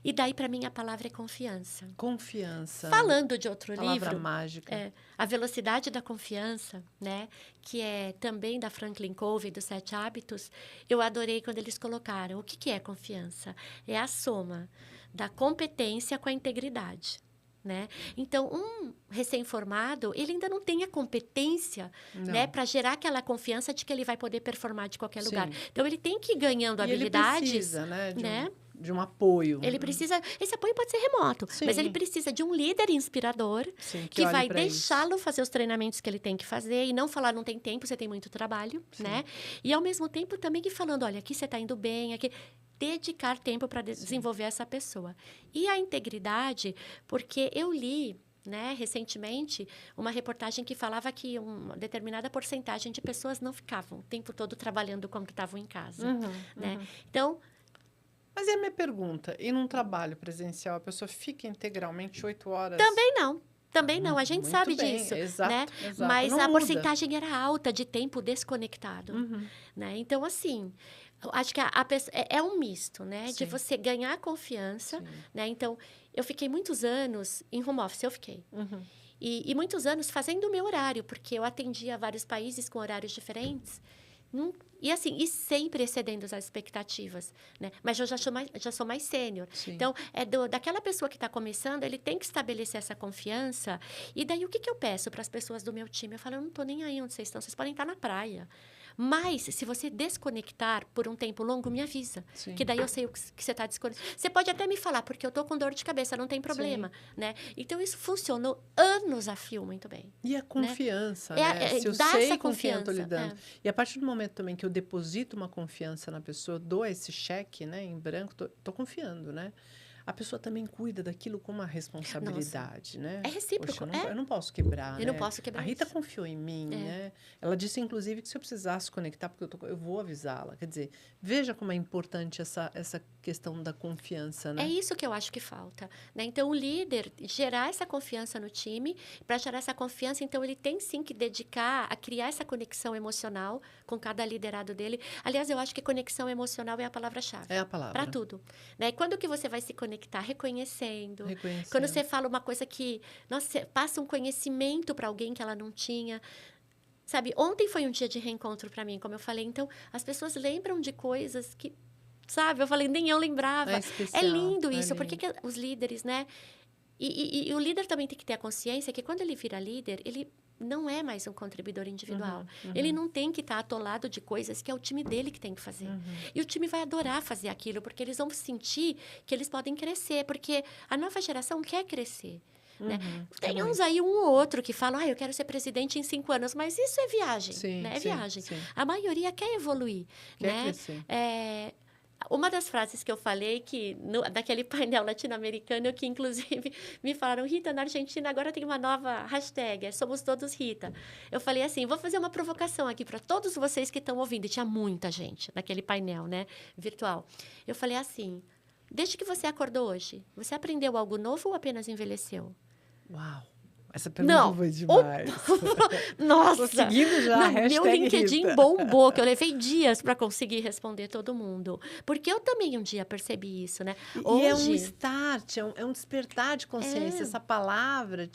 S2: E daí, para mim, a palavra é confiança.
S1: Confiança.
S2: Falando de outro
S1: palavra
S2: livro...
S1: mágica.
S2: A Velocidade da Confiança, né? Que é também da Franklin Covey, dos 7 Hábitos. Eu adorei quando eles colocaram. O que é confiança? É a soma da competência com a integridade. Né? Então, um recém-formado, ele ainda não tem a competência, né, para gerar aquela confiança de que ele vai poder performar de qualquer lugar. Então, ele tem que ir ganhando habilidades.
S1: Ele precisa, né? De um apoio.
S2: Ele precisa... Esse apoio pode ser remoto, mas ele precisa de um líder inspirador que vai deixá-lo fazer os treinamentos que ele tem que fazer e não falar, não tem tempo, você tem muito trabalho, né? E, ao mesmo tempo, também ir falando, olha, aqui você está indo bem, aqui... Dedicar tempo para desenvolver essa pessoa. E a integridade, porque eu li, né, recentemente, uma reportagem que falava que uma determinada porcentagem de pessoas não ficavam o tempo todo trabalhando quando estavam em casa. Né? Então...
S1: Mas é a minha pergunta. E num trabalho presencial, a pessoa fica integralmente 8 horas?
S2: Também não, a gente sabe disso,
S1: exato,
S2: né?
S1: Exato.
S2: Mas
S1: não
S2: a
S1: muda.
S2: porcentagem era alta de tempo desconectado, né? Então, assim, eu acho que a pessoa, é um misto, né? De você ganhar confiança, né? Então, eu fiquei muitos anos em home office, eu fiquei. E muitos anos fazendo o meu horário, porque eu atendia vários países com horários diferentes. E assim, e sempre excedendo as expectativas, né? Mas eu já sou mais sênior. Então, daquela pessoa que está começando, ele tem que estabelecer essa confiança. E daí, o que eu peço para as pessoas do meu time? Eu falo, eu não estou nem aí onde vocês estão, vocês podem estar na praia. Mas, se você desconectar por um tempo longo, me avisa. Que daí eu sei o que você está desconectando. Você pode até me falar, porque eu estou com dor de cabeça, não tem problema, né? Então, isso funcionou anos a fio muito bem.
S1: E a confiança,
S2: né?
S1: Se eu sei com quem eu estou lidando. E a partir do momento também que eu deposito uma confiança na pessoa, eu dou esse cheque, né, em branco, estou confiando, né? A pessoa também cuida daquilo com uma responsabilidade, né?
S2: É recíproco.
S1: Poxa, eu não posso quebrar,
S2: Eu não posso quebrar.
S1: A Rita confiou em mim, né? Ela disse, inclusive, que se eu precisasse conectar, porque eu vou avisá-la. Quer dizer, veja como é importante essa questão da confiança, né?
S2: É isso que eu acho que falta, né? Então, o líder gerar essa confiança no time, para gerar essa confiança, então, ele tem sim que dedicar a criar essa conexão emocional com cada liderado dele. Aliás, eu acho que conexão emocional é a palavra-chave.
S1: É a palavra.
S2: Para tudo. Né? Quando que você vai se conectar? Reconhecendo. Quando você fala uma coisa que... Nossa, você passa um conhecimento para alguém que ela não tinha. Sabe, ontem foi um dia de reencontro para mim, como eu falei. Então, as pessoas lembram de coisas que... Sabe, eu falei, nem eu lembrava. É lindo isso, porque que os líderes, né? E o líder também tem que ter a consciência que quando ele vira líder, ele não é mais um contribuidor individual. Ele não tem que estar atolado de coisas que é o time dele que tem que fazer. E o time vai adorar fazer aquilo, porque eles vão sentir que eles podem crescer, porque a nova geração quer crescer. Né? Tem uns aí, um ou outro, que falam, eu quero ser presidente em 5 anos, mas isso é viagem, né? É viagem. A maioria quer evoluir,
S1: Quer crescer.
S2: Uma das frases que eu falei, que daquele painel latino-americano, que inclusive me falaram, Rita, na Argentina agora tem uma nova hashtag, Somos Todos Rita. Eu falei assim, vou fazer uma provocação aqui para todos vocês que estão ouvindo. E tinha muita gente naquele painel, né, virtual. Eu falei assim, desde que você acordou hoje, você aprendeu algo novo ou apenas envelheceu?
S1: Uau! Essa pergunta foi demais.
S2: Nossa!
S1: Conseguindo já a hashtag
S2: meu LinkedIn
S1: Rita.
S2: bombou, que eu levei dias para conseguir responder todo mundo. Porque eu também um dia percebi isso, né?
S1: E é um start, é um despertar de consciência. Essa palavra,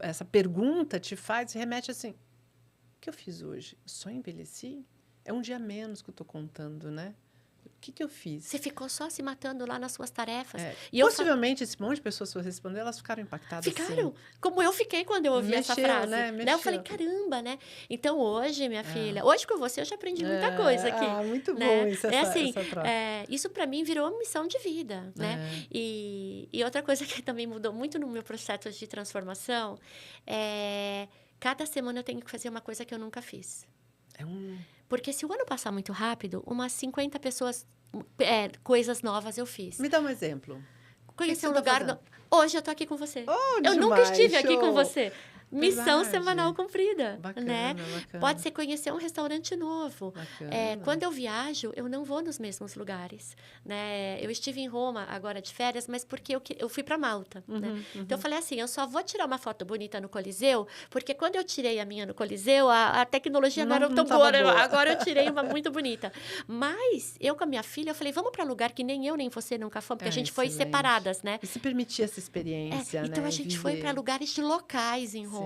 S1: essa pergunta te faz, remete assim, o que eu fiz hoje? Eu só envelheci? É um dia a menos que eu estou contando, né? O que eu fiz?
S2: Você ficou só se matando lá nas suas tarefas.
S1: E possivelmente, esse monte de pessoas que respondeu, elas ficaram impactadas.
S2: Ficaram. Sim. Como eu fiquei quando eu ouvi essa frase.
S1: Né?
S2: Daí eu falei, caramba, né? Então, hoje, minha filha... Hoje com você, eu já aprendi muita coisa aqui.
S1: Muito
S2: né?
S1: bom isso, essa troca.
S2: Isso, para mim, virou missão de vida, né? E outra coisa que também mudou muito no meu processo de transformação é... Cada semana eu tenho que fazer uma coisa que eu nunca fiz. Porque se o ano passar muito rápido, umas 50 pessoas, coisas novas eu fiz.
S1: Me dá um exemplo.
S2: Conhecer um lugar... Hoje eu tô aqui com você.
S1: Oh,
S2: eu nunca estive aqui com você. Missão
S1: Verdade.
S2: Semanal cumprida.
S1: Bacana,
S2: né?
S1: bacana.
S2: Pode ser conhecer um restaurante novo.
S1: Bacana.
S2: Quando eu viajo, eu não vou nos mesmos lugares. Né? Eu estive em Roma agora de férias, mas porque eu fui para Malta. Né? Então, eu falei assim, eu só vou tirar uma foto bonita no Coliseu, porque quando eu tirei a minha no Coliseu, a tecnologia não era tão boa. Agora eu tirei uma muito bonita. Mas, eu com a minha filha, eu falei, vamos para um lugar que nem eu nem você nunca fomos, porque a gente foi separadas, né?
S1: E se permitir essa experiência,
S2: Então,
S1: né?
S2: a gente foi para lugares de locais em Roma.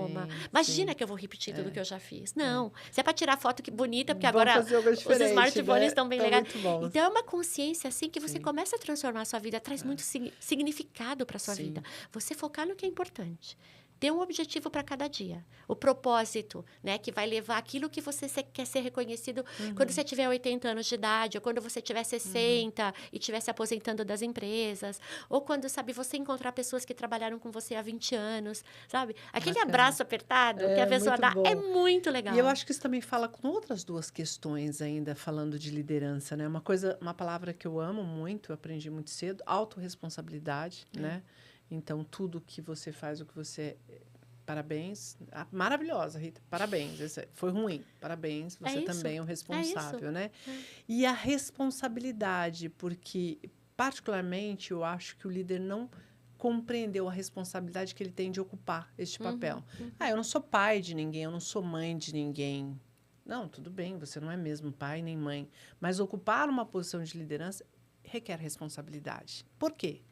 S2: Imagina que eu vou repetir tudo que eu já fiz. Não. Se é para tirar foto bonita, porque agora os smartphones estão bem legais. Então, é uma consciência assim que você começa a transformar a sua vida, traz muito significado para a sua vida. Você focar no que é importante. Ter um objetivo para cada dia. O propósito, né? Que vai levar aquilo que você quer ser reconhecido quando você tiver 80 anos de idade, ou quando você tiver 60 e estiver se aposentando das empresas, ou quando, sabe, você encontrar pessoas que trabalharam com você há 20 anos, sabe? Aquele abraço apertado que a pessoa dá é muito legal.
S1: E eu acho que isso também fala com outras duas questões ainda, falando de liderança, né? Uma palavra que eu amo muito, eu aprendi muito cedo, autorresponsabilidade, né? Então, tudo que você faz, o que você... Parabéns. Maravilhosa, Rita. Parabéns. Foi ruim. Parabéns. Você também é o responsável, né? E a responsabilidade, porque, particularmente, eu acho que o líder não compreendeu a responsabilidade que ele tem de ocupar este papel. Eu não sou pai de ninguém, eu não sou mãe de ninguém. Não, tudo bem, você não é mesmo pai nem mãe. Mas ocupar uma posição de liderança requer responsabilidade. Por quê?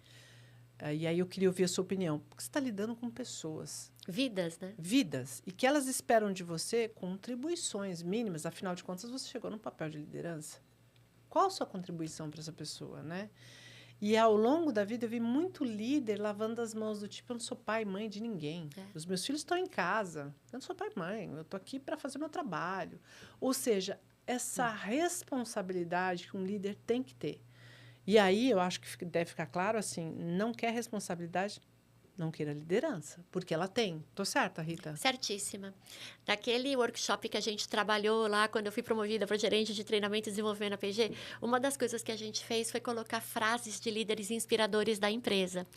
S1: E aí eu queria ouvir a sua opinião. Porque você está lidando com pessoas.
S2: Vidas, né?
S1: Vidas. E que elas esperam de você contribuições mínimas. Afinal de contas, você chegou num papel de liderança. Qual a sua contribuição para essa pessoa, né? E ao longo da vida, eu vi muito líder lavando as mãos do tipo, eu não sou pai e mãe de ninguém. Os meus filhos estão em casa. Eu não sou pai e mãe. Eu estou aqui para fazer meu trabalho. Ou seja, essa responsabilidade que um líder tem que ter. E aí, eu acho que deve ficar claro, assim, não quer responsabilidade, não queira liderança, porque ela tem. Tô certa, Rita?
S2: Certíssima. Naquele workshop que a gente trabalhou lá, quando eu fui promovida para gerente de treinamento e desenvolvimento na PG, uma das coisas que a gente fez foi colocar frases de líderes inspiradores da empresa.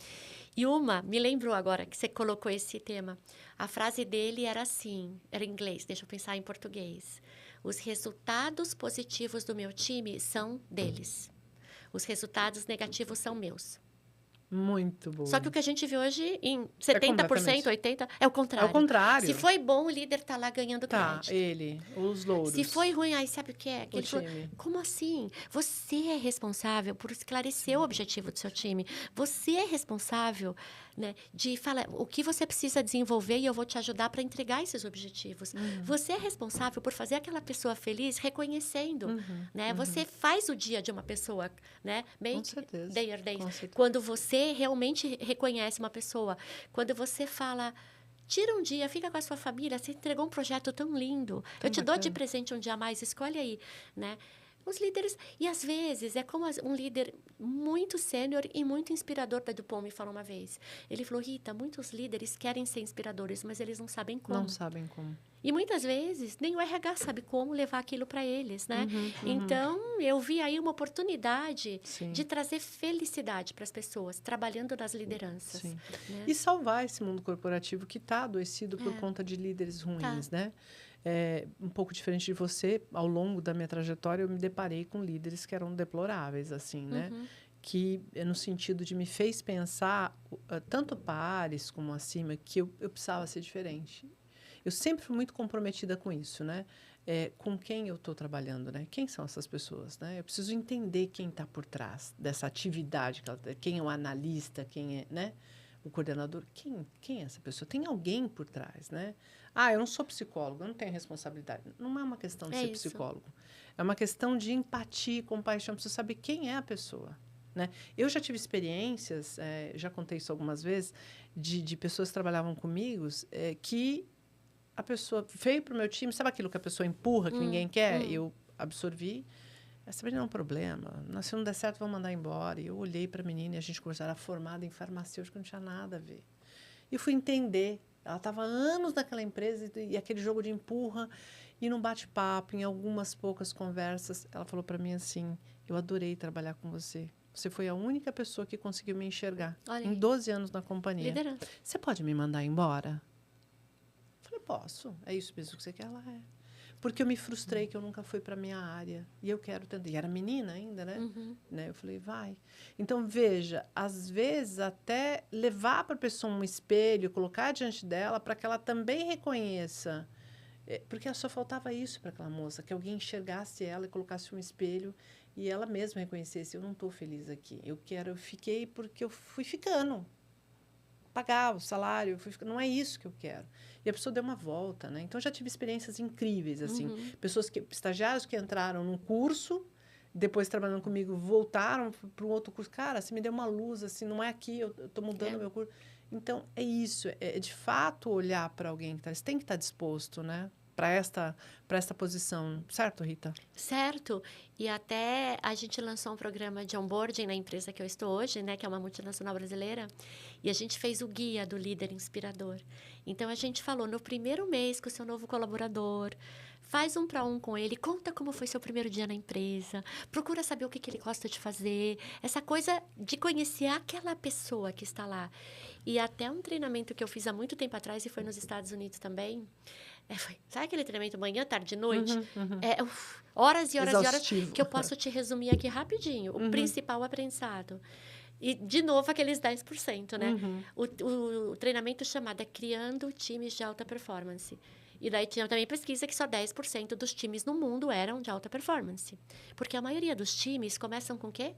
S2: E me lembrou agora que você colocou esse tema. A frase dele era assim, era em inglês, deixa eu pensar em português. Os resultados positivos do meu time são deles. Os resultados negativos são meus.
S1: Muito bom.
S2: Só que o que a gente vê hoje, em 70%, 80%, é o contrário.
S1: É o contrário.
S2: Se foi bom, o líder está lá ganhando crédito.
S1: Ele, os louros.
S2: Se foi ruim, aí sabe o que é?
S1: O time.
S2: Falou, como assim? Você é responsável por esclarecer o objetivo do seu time. Você é responsável, né, de falar o que você precisa desenvolver e eu vou te ajudar para entregar esses objetivos. Você é responsável por fazer aquela pessoa feliz reconhecendo. Né? Você faz o dia de uma pessoa, né? Make their day. Quando você realmente reconhece uma pessoa, quando você fala, tira um dia, fica com a sua família, você entregou um projeto tão lindo, eu te dou de presente um dia a mais, escolhe aí, né? Os líderes, e às vezes é como um líder muito sênior e muito inspirador da Dupont me falou uma vez. Ele falou, Rita, muitos líderes querem ser inspiradores, mas eles não sabem como.
S1: Não sabem como.
S2: E muitas vezes nem o RH sabe como levar aquilo para eles, né?
S1: Uhum.
S2: Então, eu vi aí uma oportunidade
S1: Sim.
S2: de trazer felicidade para as pessoas, trabalhando nas lideranças.
S1: Sim.
S2: Né?
S1: E salvar esse mundo corporativo que está adoecido por conta de líderes ruins, né? Um pouco diferente de você, ao longo da minha trajetória, eu me deparei com líderes que eram deploráveis, assim, né? Que, no sentido de me fez pensar, tanto pares como acima, que eu precisava ser diferente. Eu sempre fui muito comprometida com isso, né? Com quem eu estou trabalhando, né? Quem são essas pessoas, né? Eu preciso entender quem está por trás dessa atividade, quem é o analista, quem é, né? O coordenador. Quem é essa pessoa? Tem alguém por trás, né? Eu não sou psicólogo, eu não tenho responsabilidade. Não é uma questão de ser psicólogo. É uma questão de empatia, compaixão. Eu preciso saber quem é a pessoa, né? Eu já tive experiências, já contei isso algumas vezes, de pessoas que trabalhavam comigo que a pessoa veio para o meu time, sabe aquilo que a pessoa empurra, que ninguém quer? Eu absorvi. Essa menina é um problema. Se não der certo, vão mandar embora. E eu olhei para a menina e a gente conversou. Era formada em farmacêutica, não tinha nada a ver. E fui entender. Ela estava há anos naquela empresa e aquele jogo de empurra. E num bate-papo, em algumas poucas conversas, ela falou para mim assim, eu adorei trabalhar com você. Você foi a única pessoa que conseguiu me enxergar. Olha, em 12 anos na companhia.
S2: Liderança.
S1: Você pode me mandar embora? Eu falei, posso. É isso mesmo que você quer? Ela é. Porque eu me frustrei que eu nunca fui para a minha área. E eu quero tentar. E era menina ainda, né? Eu falei, vai. Então, veja, às vezes até levar para a pessoa um espelho, colocar diante dela para que ela também reconheça. Porque só faltava isso para aquela moça, que alguém enxergasse ela e colocasse um espelho e ela mesma reconhecesse, eu não estou feliz aqui. Eu fiquei porque eu fui ficando. Pagar o salário, não é isso que eu quero. E a pessoa deu uma volta, né? Então, já tive experiências incríveis, assim. Estagiários que entraram num curso, depois trabalhando comigo, voltaram para um outro curso. Cara, você me deu uma luz, assim, não é aqui, eu estou mudando o meu curso. Então, é isso, de fato olhar para alguém que está... Você tem que estar disposto, né? Para esta posição. Certo, Rita?
S2: Certo. E até a gente lançou um programa de onboarding na empresa que eu estou hoje, né, que é uma multinacional brasileira, e a gente fez o guia do líder inspirador. Então, a gente falou, no primeiro mês com o seu novo colaborador, faz 1 para 1 com ele, conta como foi seu primeiro dia na empresa, procura saber o que ele gosta de fazer, essa coisa de conhecer aquela pessoa que está lá. E até um treinamento que eu fiz há muito tempo atrás, e foi nos Estados Unidos também, sabe aquele treinamento manhã, tarde, noite? Horas e horas
S1: exaustivo.
S2: E horas que eu posso te resumir aqui rapidinho. O principal aprendizado. E, de novo, aqueles 10%, né? O treinamento chamado é Criando Times de Alta Performance. E daí tinha também pesquisa que só 10% dos times no mundo eram de alta performance. Porque a maioria dos times começam com o quê?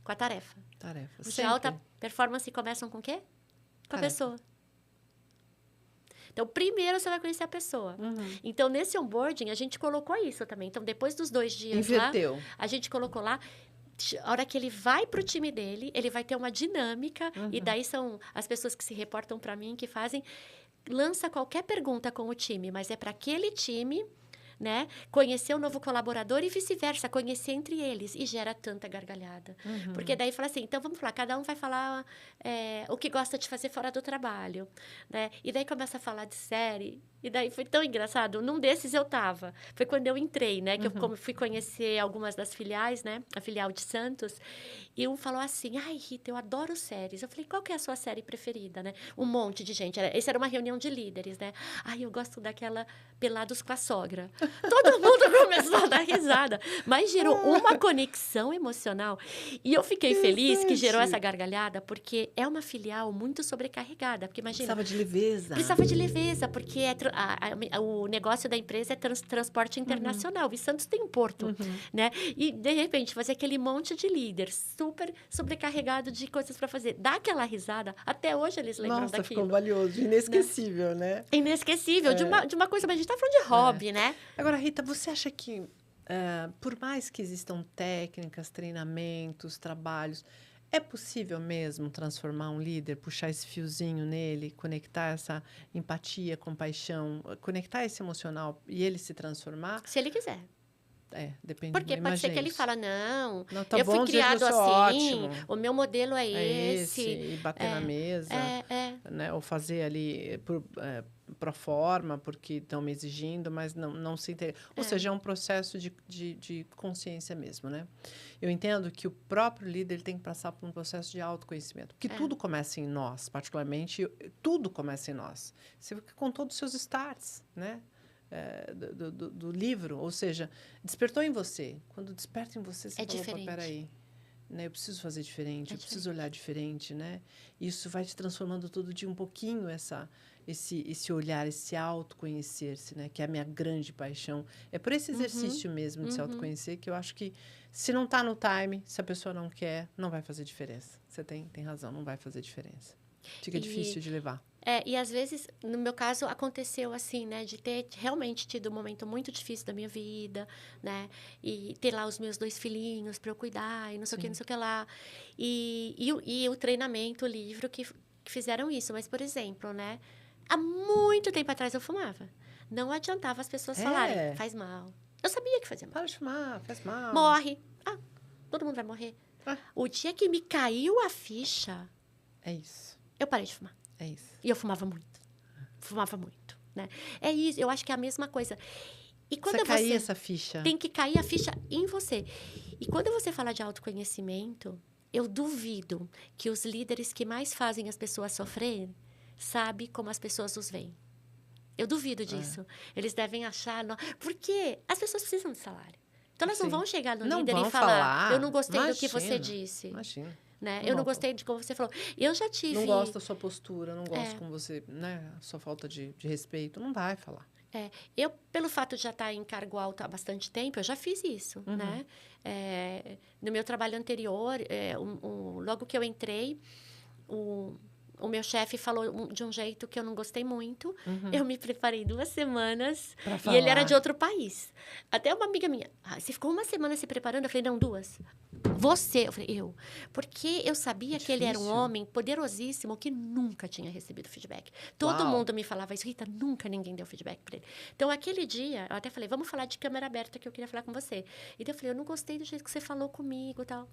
S2: Com a tarefa. Os de alta performance começam com o quê? Com a pessoa. Então, primeiro você vai conhecer a pessoa. Então, nesse onboarding, a gente colocou isso também. Então, depois dos 2 dias
S1: Inverteu.
S2: lá, a gente colocou lá, a hora que ele vai para o time dele, ele vai ter uma dinâmica, e daí são as pessoas que se reportam para mim, que fazem, lança qualquer pergunta com o time, mas é para aquele time, né, conhecer o novo colaborador e vice-versa, conhecer entre eles, e gera tanta gargalhada. Porque daí fala assim, então vamos falar, cada um vai falar o que gosta de fazer fora do trabalho, né? E daí começa a falar de série, e daí foi tão engraçado. Num desses eu tava, foi quando eu entrei, né, que eu fui conhecer algumas das filiais, né, a filial de Santos, e um falou assim, ai, Rita, eu adoro séries. Eu falei, qual que é a sua série preferida, né? Um monte de gente, essa era uma reunião de líderes, né? Ai, eu gosto daquela Pelados com a Sogra. Todo mundo começou a dar risada. Mas gerou uma conexão emocional. E eu fiquei feliz que gerou essa gargalhada, porque é uma filial muito sobrecarregada. Porque imagina...
S1: Precisava de leveza.
S2: Precisava de leveza, porque o negócio da empresa é transporte internacional. E Santos tem um porto, né? E, de repente, fazer aquele monte de líder super sobrecarregado de coisas para fazer. Dá aquela risada. Até hoje eles lembram daquilo.
S1: Ficou valioso. Inesquecível, né?
S2: Inesquecível. De uma coisa... Mas a gente tá falando de hobby, né?
S1: Agora, Rita, você acha que, por mais que existam técnicas, treinamentos, trabalhos, é possível mesmo transformar um líder, puxar esse fiozinho nele, conectar essa empatia, compaixão, conectar esse emocional e ele se transformar?
S2: Se ele quiser.
S1: Depende.
S2: Porque pode ser que ele
S1: Imagina isso.
S2: fala, não,
S1: Não, tá
S2: eu fui
S1: bom, do jeito que eu
S2: criado
S1: sou
S2: assim,
S1: ótimo.
S2: o meu modelo é
S1: É
S2: esse.
S1: e bater na mesa,
S2: É.
S1: né? Ou fazer ali pro forma, porque estão me exigindo, mas não se interessa. Ou seja, é um processo de consciência mesmo, né? Eu entendo que o próprio líder ele tem que passar por um processo de autoconhecimento, porque tudo começa em nós, particularmente, tudo começa em nós. Você com todos os seus starts, né? Do livro, ou seja, despertou em você. Quando desperta em você, você falou, opa, peraí, né? Eu preciso fazer diferente, eu preciso olhar diferente, né? Isso vai te transformando todo dia um pouquinho esse olhar, esse autoconhecer-se, né? Que é a minha grande paixão. É por esse exercício mesmo de se autoconhecer que eu acho que se não está no time, se a pessoa não quer, não vai fazer diferença. Você tem razão, não vai fazer diferença. Fica difícil de levar.
S2: E às vezes, no meu caso, aconteceu assim, né? De ter realmente tido um momento muito difícil da minha vida, né? E ter lá os meus 2 filhinhos para eu cuidar, e não sei o que, não sei o que lá. E o treinamento, o livro que fizeram isso. Mas, por exemplo, né? Há muito tempo atrás eu fumava. Não adiantava as pessoas falarem, faz mal. Eu sabia que fazia mal.
S1: Para de fumar, faz mal.
S2: Morre. Todo mundo vai morrer. O dia que me caiu a ficha...
S1: É isso.
S2: Eu parei de fumar.
S1: É isso.
S2: E eu fumava muito. Fumava muito, né? É isso, eu acho que é a mesma coisa. E quando você
S1: cair essa ficha.
S2: Tem que cair a ficha em você. E quando você fala de autoconhecimento, eu duvido que os líderes que mais fazem as pessoas sofrer sabem como as pessoas os veem. Eu duvido disso. Eles devem achar... Porque as pessoas precisam de salário. Então, elas não vão chegar no líder e falar, eu não gostei do que você disse.
S1: Imagina.
S2: Né? Eu não gostei de como você falou. Eu já tive...
S1: Não gosto da sua postura, não gosto como você... né? A sua falta de respeito. Não vai falar.
S2: Eu, pelo fato de já estar em cargo alto há bastante tempo, eu já fiz isso, né? No meu trabalho anterior, logo que eu entrei, o meu chefe falou de um jeito que eu não gostei muito. Eu me preparei 2 semanas e ele era de outro país. Até uma amiga minha, você ficou 1 semana se preparando? Eu falei, não, 2. Você? Eu falei, eu. Porque eu sabia que ele era um homem poderosíssimo que nunca tinha recebido feedback. Todo mundo me falava isso, Rita, nunca ninguém deu feedback para ele. Então, aquele dia, eu até falei, vamos falar de câmera aberta que eu queria falar com você. E daí eu falei, eu não gostei do jeito que você falou comigo e tal.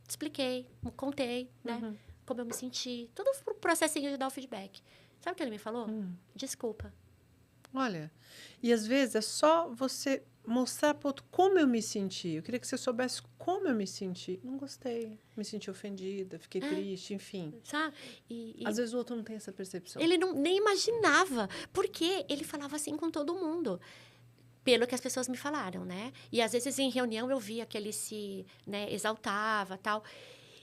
S2: Expliquei, contei, né? Como eu me senti. Todo o processinho de dar o feedback. Sabe o que ele me falou? Desculpa.
S1: Olha, e às vezes é só você mostrar para o outro como eu me senti. Eu queria que você soubesse como eu me senti. Não gostei, me senti ofendida, fiquei triste, enfim.
S2: Sabe?
S1: Às vezes o outro não tem essa percepção.
S2: Ele nem imaginava, porque ele falava assim com todo mundo. Pelo que as pessoas me falaram, né? E às vezes em reunião eu via que ele se exaltava, tal.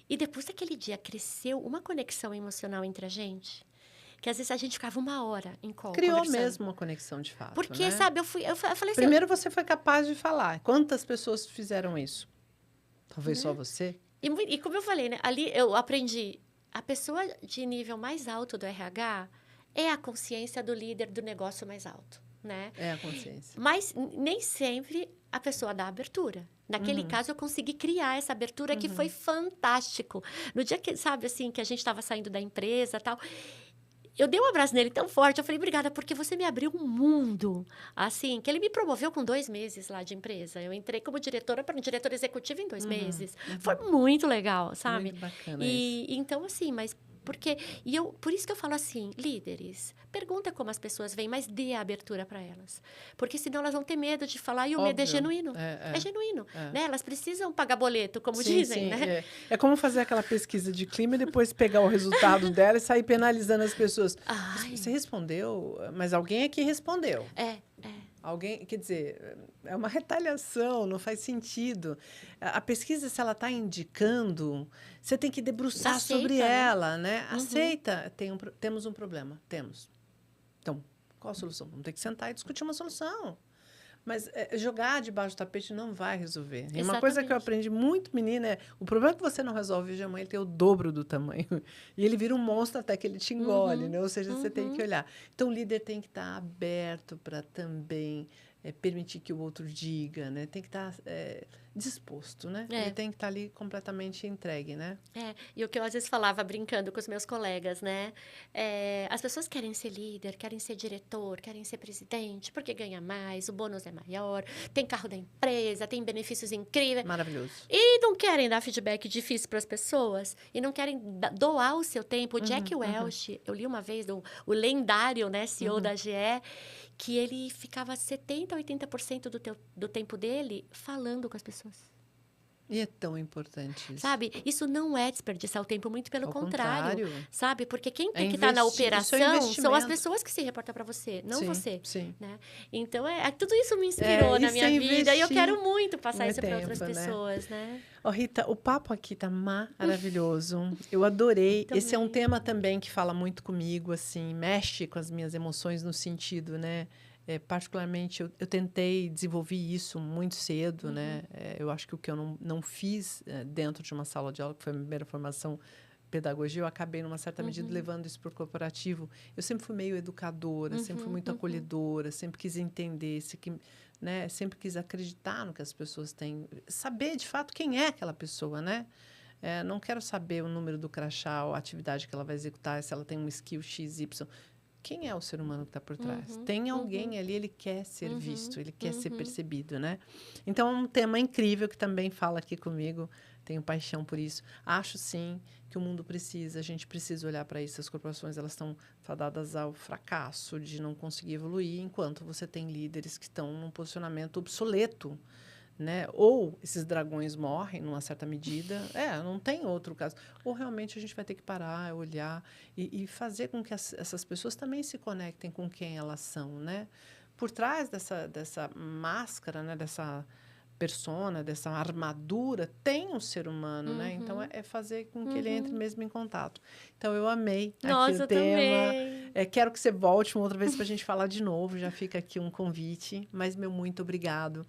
S2: E depois daquele dia cresceu uma conexão emocional entre a gente, que às vezes a gente ficava 1 hora em call
S1: Criou
S2: conversando.
S1: Mesmo uma conexão de fato,
S2: porque,
S1: né?
S2: sabe, eu falei assim...
S1: Primeiro você foi capaz de falar. Quantas pessoas fizeram isso? Talvez só você?
S2: E como eu falei, né? Ali eu aprendi, a pessoa de nível mais alto do RH é a consciência do líder do negócio mais alto, né?
S1: É a consciência.
S2: Mas nem sempre a pessoa dá abertura. Naquele caso, eu consegui criar essa abertura que foi fantástico. No dia que, sabe, assim, que a gente estava saindo da empresa e tal, eu dei um abraço nele tão forte, eu falei, obrigada, porque você me abriu um mundo, assim, que ele me promoveu com 2 meses lá de empresa. Eu entrei como diretora para um diretor executivo em 2 meses. Foi muito legal, sabe?
S1: Muito bacana isso.
S2: Então, assim, mas... por isso que eu falo assim, líderes, pergunta como as pessoas veem, mas dê a abertura para elas. Porque senão elas vão ter medo de falar, e o medo é genuíno. É genuíno. Né? Elas precisam pagar boleto, como dizem, né?
S1: É como fazer aquela pesquisa de clima e depois pegar o resultado dela e sair penalizando as pessoas. Você respondeu, mas alguém aqui respondeu. Alguém, quer dizer, é uma retaliação, não faz sentido. A pesquisa, se ela está indicando, você tem que debruçar sobre ela, né? Aceita, temos um problema, temos. Então, qual a solução? Vamos ter que sentar e discutir uma solução. Mas jogar debaixo do tapete não vai resolver. E uma coisa que eu aprendi muito, menina, é o problema que você não resolve hoje, amanhã ele tem o dobro do tamanho. E ele vira um monstro até que ele te engole, né? Ou seja, você tem que olhar. Então, o líder tem que estar aberto para também permitir que o outro diga, né? Tem que estar disposto, né?
S2: É.
S1: Ele tem que estar ali completamente entregue, né?
S2: E o que eu às vezes falava brincando com os meus colegas, né? As pessoas querem ser líder, querem ser diretor, querem ser presidente, porque ganha mais, o bônus é maior, tem carro da empresa, tem benefícios incríveis.
S1: Maravilhoso.
S2: E não querem dar feedback difícil para as pessoas, e não querem doar o seu tempo. O Jack Welch, eu li uma vez, o lendário, né, CEO da GE, que ele ficava 70%, 80% do tempo dele falando com as pessoas.
S1: E é tão importante isso.
S2: Sabe? Isso não é desperdiçar o tempo, muito pelo
S1: Ao
S2: contrário. Sabe? Porque quem tem que estar na
S1: Isso é
S2: operação são as
S1: investimento.
S2: pessoas que se reportam para você, não
S1: Sim,
S2: você.
S1: sim.
S2: Né? Então, tudo isso me inspirou na
S1: isso
S2: minha
S1: é
S2: vida. E eu
S1: investir
S2: quero muito passar
S1: no
S2: isso para outras
S1: tempo, né?
S2: pessoas, né?
S1: Ó, Rita, o papo aqui tá maravilhoso. Eu adorei. Esse é um
S2: Também.
S1: tema também que fala muito comigo, assim, mexe com as minhas emoções no sentido, né? Particularmente, eu tentei desenvolver isso muito cedo, né? Eu acho que o que eu não fiz dentro de uma sala de aula, que foi a minha primeira formação pedagogia, eu acabei, numa certa medida, levando isso para o corporativo. Eu sempre fui meio educadora, sempre fui muito acolhedora, sempre quis entender, né? Sempre quis acreditar no que as pessoas têm, saber de fato quem é aquela pessoa, né? Não quero saber o número do crachá ou a atividade que ela vai executar, se ela tem um skill X, Y. Quem é o ser humano que está por trás? Tem alguém ali, ele quer ser visto, ele quer ser percebido, né? Então, é um tema incrível que também fala aqui comigo, tenho paixão por isso. Acho, sim, que o mundo precisa, a gente precisa olhar para isso. As corporações, elas estão fadadas ao fracasso de não conseguir evoluir, enquanto você tem líderes que estão num posicionamento obsoleto, né? Ou esses dragões morrem numa certa medida, não tem outro caso. Ou realmente a gente vai ter que parar, olhar e fazer com que essas pessoas também se conectem com quem elas são, né? Por trás dessa máscara, né? Dessa persona, dessa armadura, tem um ser humano, né? Então, é fazer com que ele entre mesmo em contato. Então, eu amei aqui o tema.
S2: Também.
S1: Quero que você volte uma outra vez para a gente falar de novo. Já fica aqui um convite. Mas, meu muito obrigado.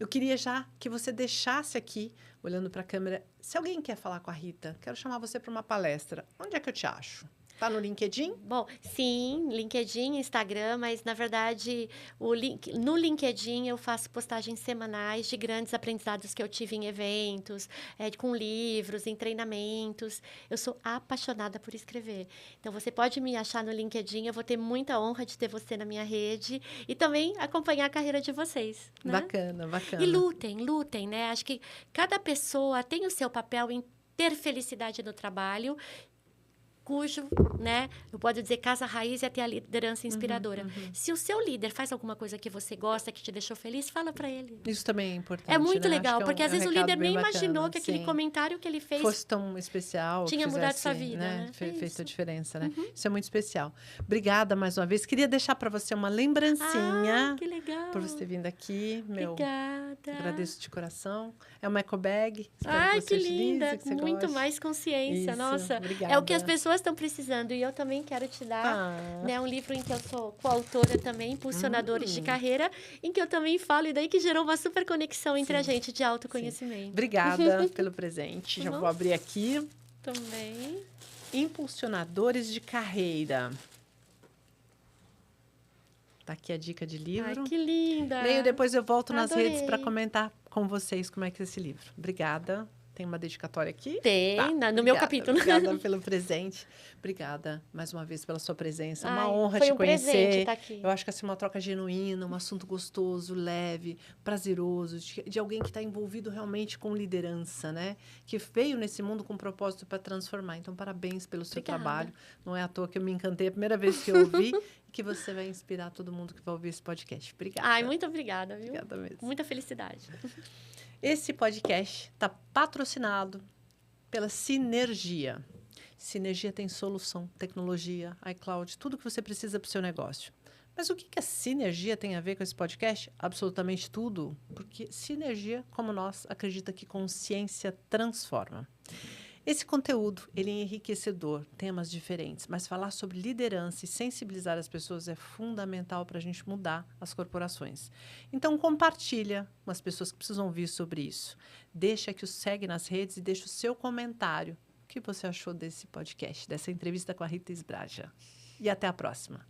S1: Eu queria já que você deixasse aqui, olhando para a câmera, se alguém quer falar com a Rita, quero chamar você para uma palestra. Onde é que eu te acho? Tá no LinkedIn?
S2: Bom, sim, LinkedIn, Instagram, mas na verdade no LinkedIn eu faço postagens semanais de grandes aprendizados que eu tive em eventos, com livros, em treinamentos. Eu sou apaixonada por escrever. Então você pode me achar no LinkedIn, eu vou ter muita honra de ter você na minha rede e também acompanhar a carreira de vocês. Né?
S1: Bacana, bacana.
S2: E lutem, né? Acho que cada pessoa tem o seu papel em ter felicidade no trabalho, cujo, né, eu posso dizer, casa raiz é ter a liderança inspiradora. Se o seu líder faz alguma coisa que você gosta, que te deixou feliz, fala para ele.
S1: Isso também é importante,
S2: É muito
S1: né?
S2: legal, porque às vezes o líder nem
S1: bacana,
S2: imaginou que aquele
S1: sim.
S2: comentário que ele fez
S1: fosse tão especial,
S2: tinha mudado sua
S1: fizesse,
S2: vida,
S1: né?
S2: né?
S1: Fez a diferença, né? Isso é muito especial. Obrigada mais uma vez. Queria deixar para você uma lembrancinha.
S2: Que legal.
S1: Por você ter vindo aqui.
S2: Obrigada.
S1: Agradeço de coração. É uma eco bag.
S2: Que linda.
S1: Que
S2: muito
S1: goste.
S2: Mais consciência.
S1: Isso,
S2: nossa.
S1: obrigada.
S2: É o que as pessoas estão precisando. E eu também quero te dar né, um livro em que eu sou coautora também, Impulsionadores de Carreira, em que eu também falo, e daí que gerou uma super conexão entre a gente de autoconhecimento.
S1: Obrigada pelo presente. Já vou abrir aqui.
S2: Também.
S1: Impulsionadores de Carreira. Tá aqui a dica de livro.
S2: Ai, que linda!
S1: Leio, depois eu volto nas
S2: Adorei.
S1: redes para comentar com vocês como é que é esse livro. Obrigada. Tem uma dedicatória aqui?
S2: Tem, no meu capítulo.
S1: Obrigada pelo presente. Obrigada, mais uma vez, pela sua presença. Uma honra
S2: foi
S1: te
S2: um
S1: conhecer.
S2: Presente estar aqui.
S1: Eu acho que assim, uma troca genuína, um assunto gostoso, leve, prazeroso, de alguém que está envolvido realmente com liderança, né? Que veio nesse mundo com um propósito para transformar. Então, parabéns pelo seu trabalho. Não é à toa que eu me encantei a primeira vez que eu ouvi e que você vai inspirar todo mundo que vai ouvir esse podcast. Obrigada.
S2: Muito obrigada, viu?
S1: Obrigada mesmo.
S2: Muita felicidade.
S1: Esse podcast está patrocinado pela Sinergia. Sinergia tem solução, tecnologia, iCloud, tudo que você precisa para o seu negócio. Mas o que a Sinergia tem a ver com esse podcast? Absolutamente tudo, porque Sinergia, como nós, acredita que consciência transforma. Esse conteúdo, ele é enriquecedor, temas diferentes, mas falar sobre liderança e sensibilizar as pessoas é fundamental para a gente mudar as corporações. Então, compartilha com as pessoas que precisam ouvir sobre isso. Deixa que o segue nas redes e deixa o seu comentário. O que você achou desse podcast, dessa entrevista com a Rita Sbragia? E até a próxima.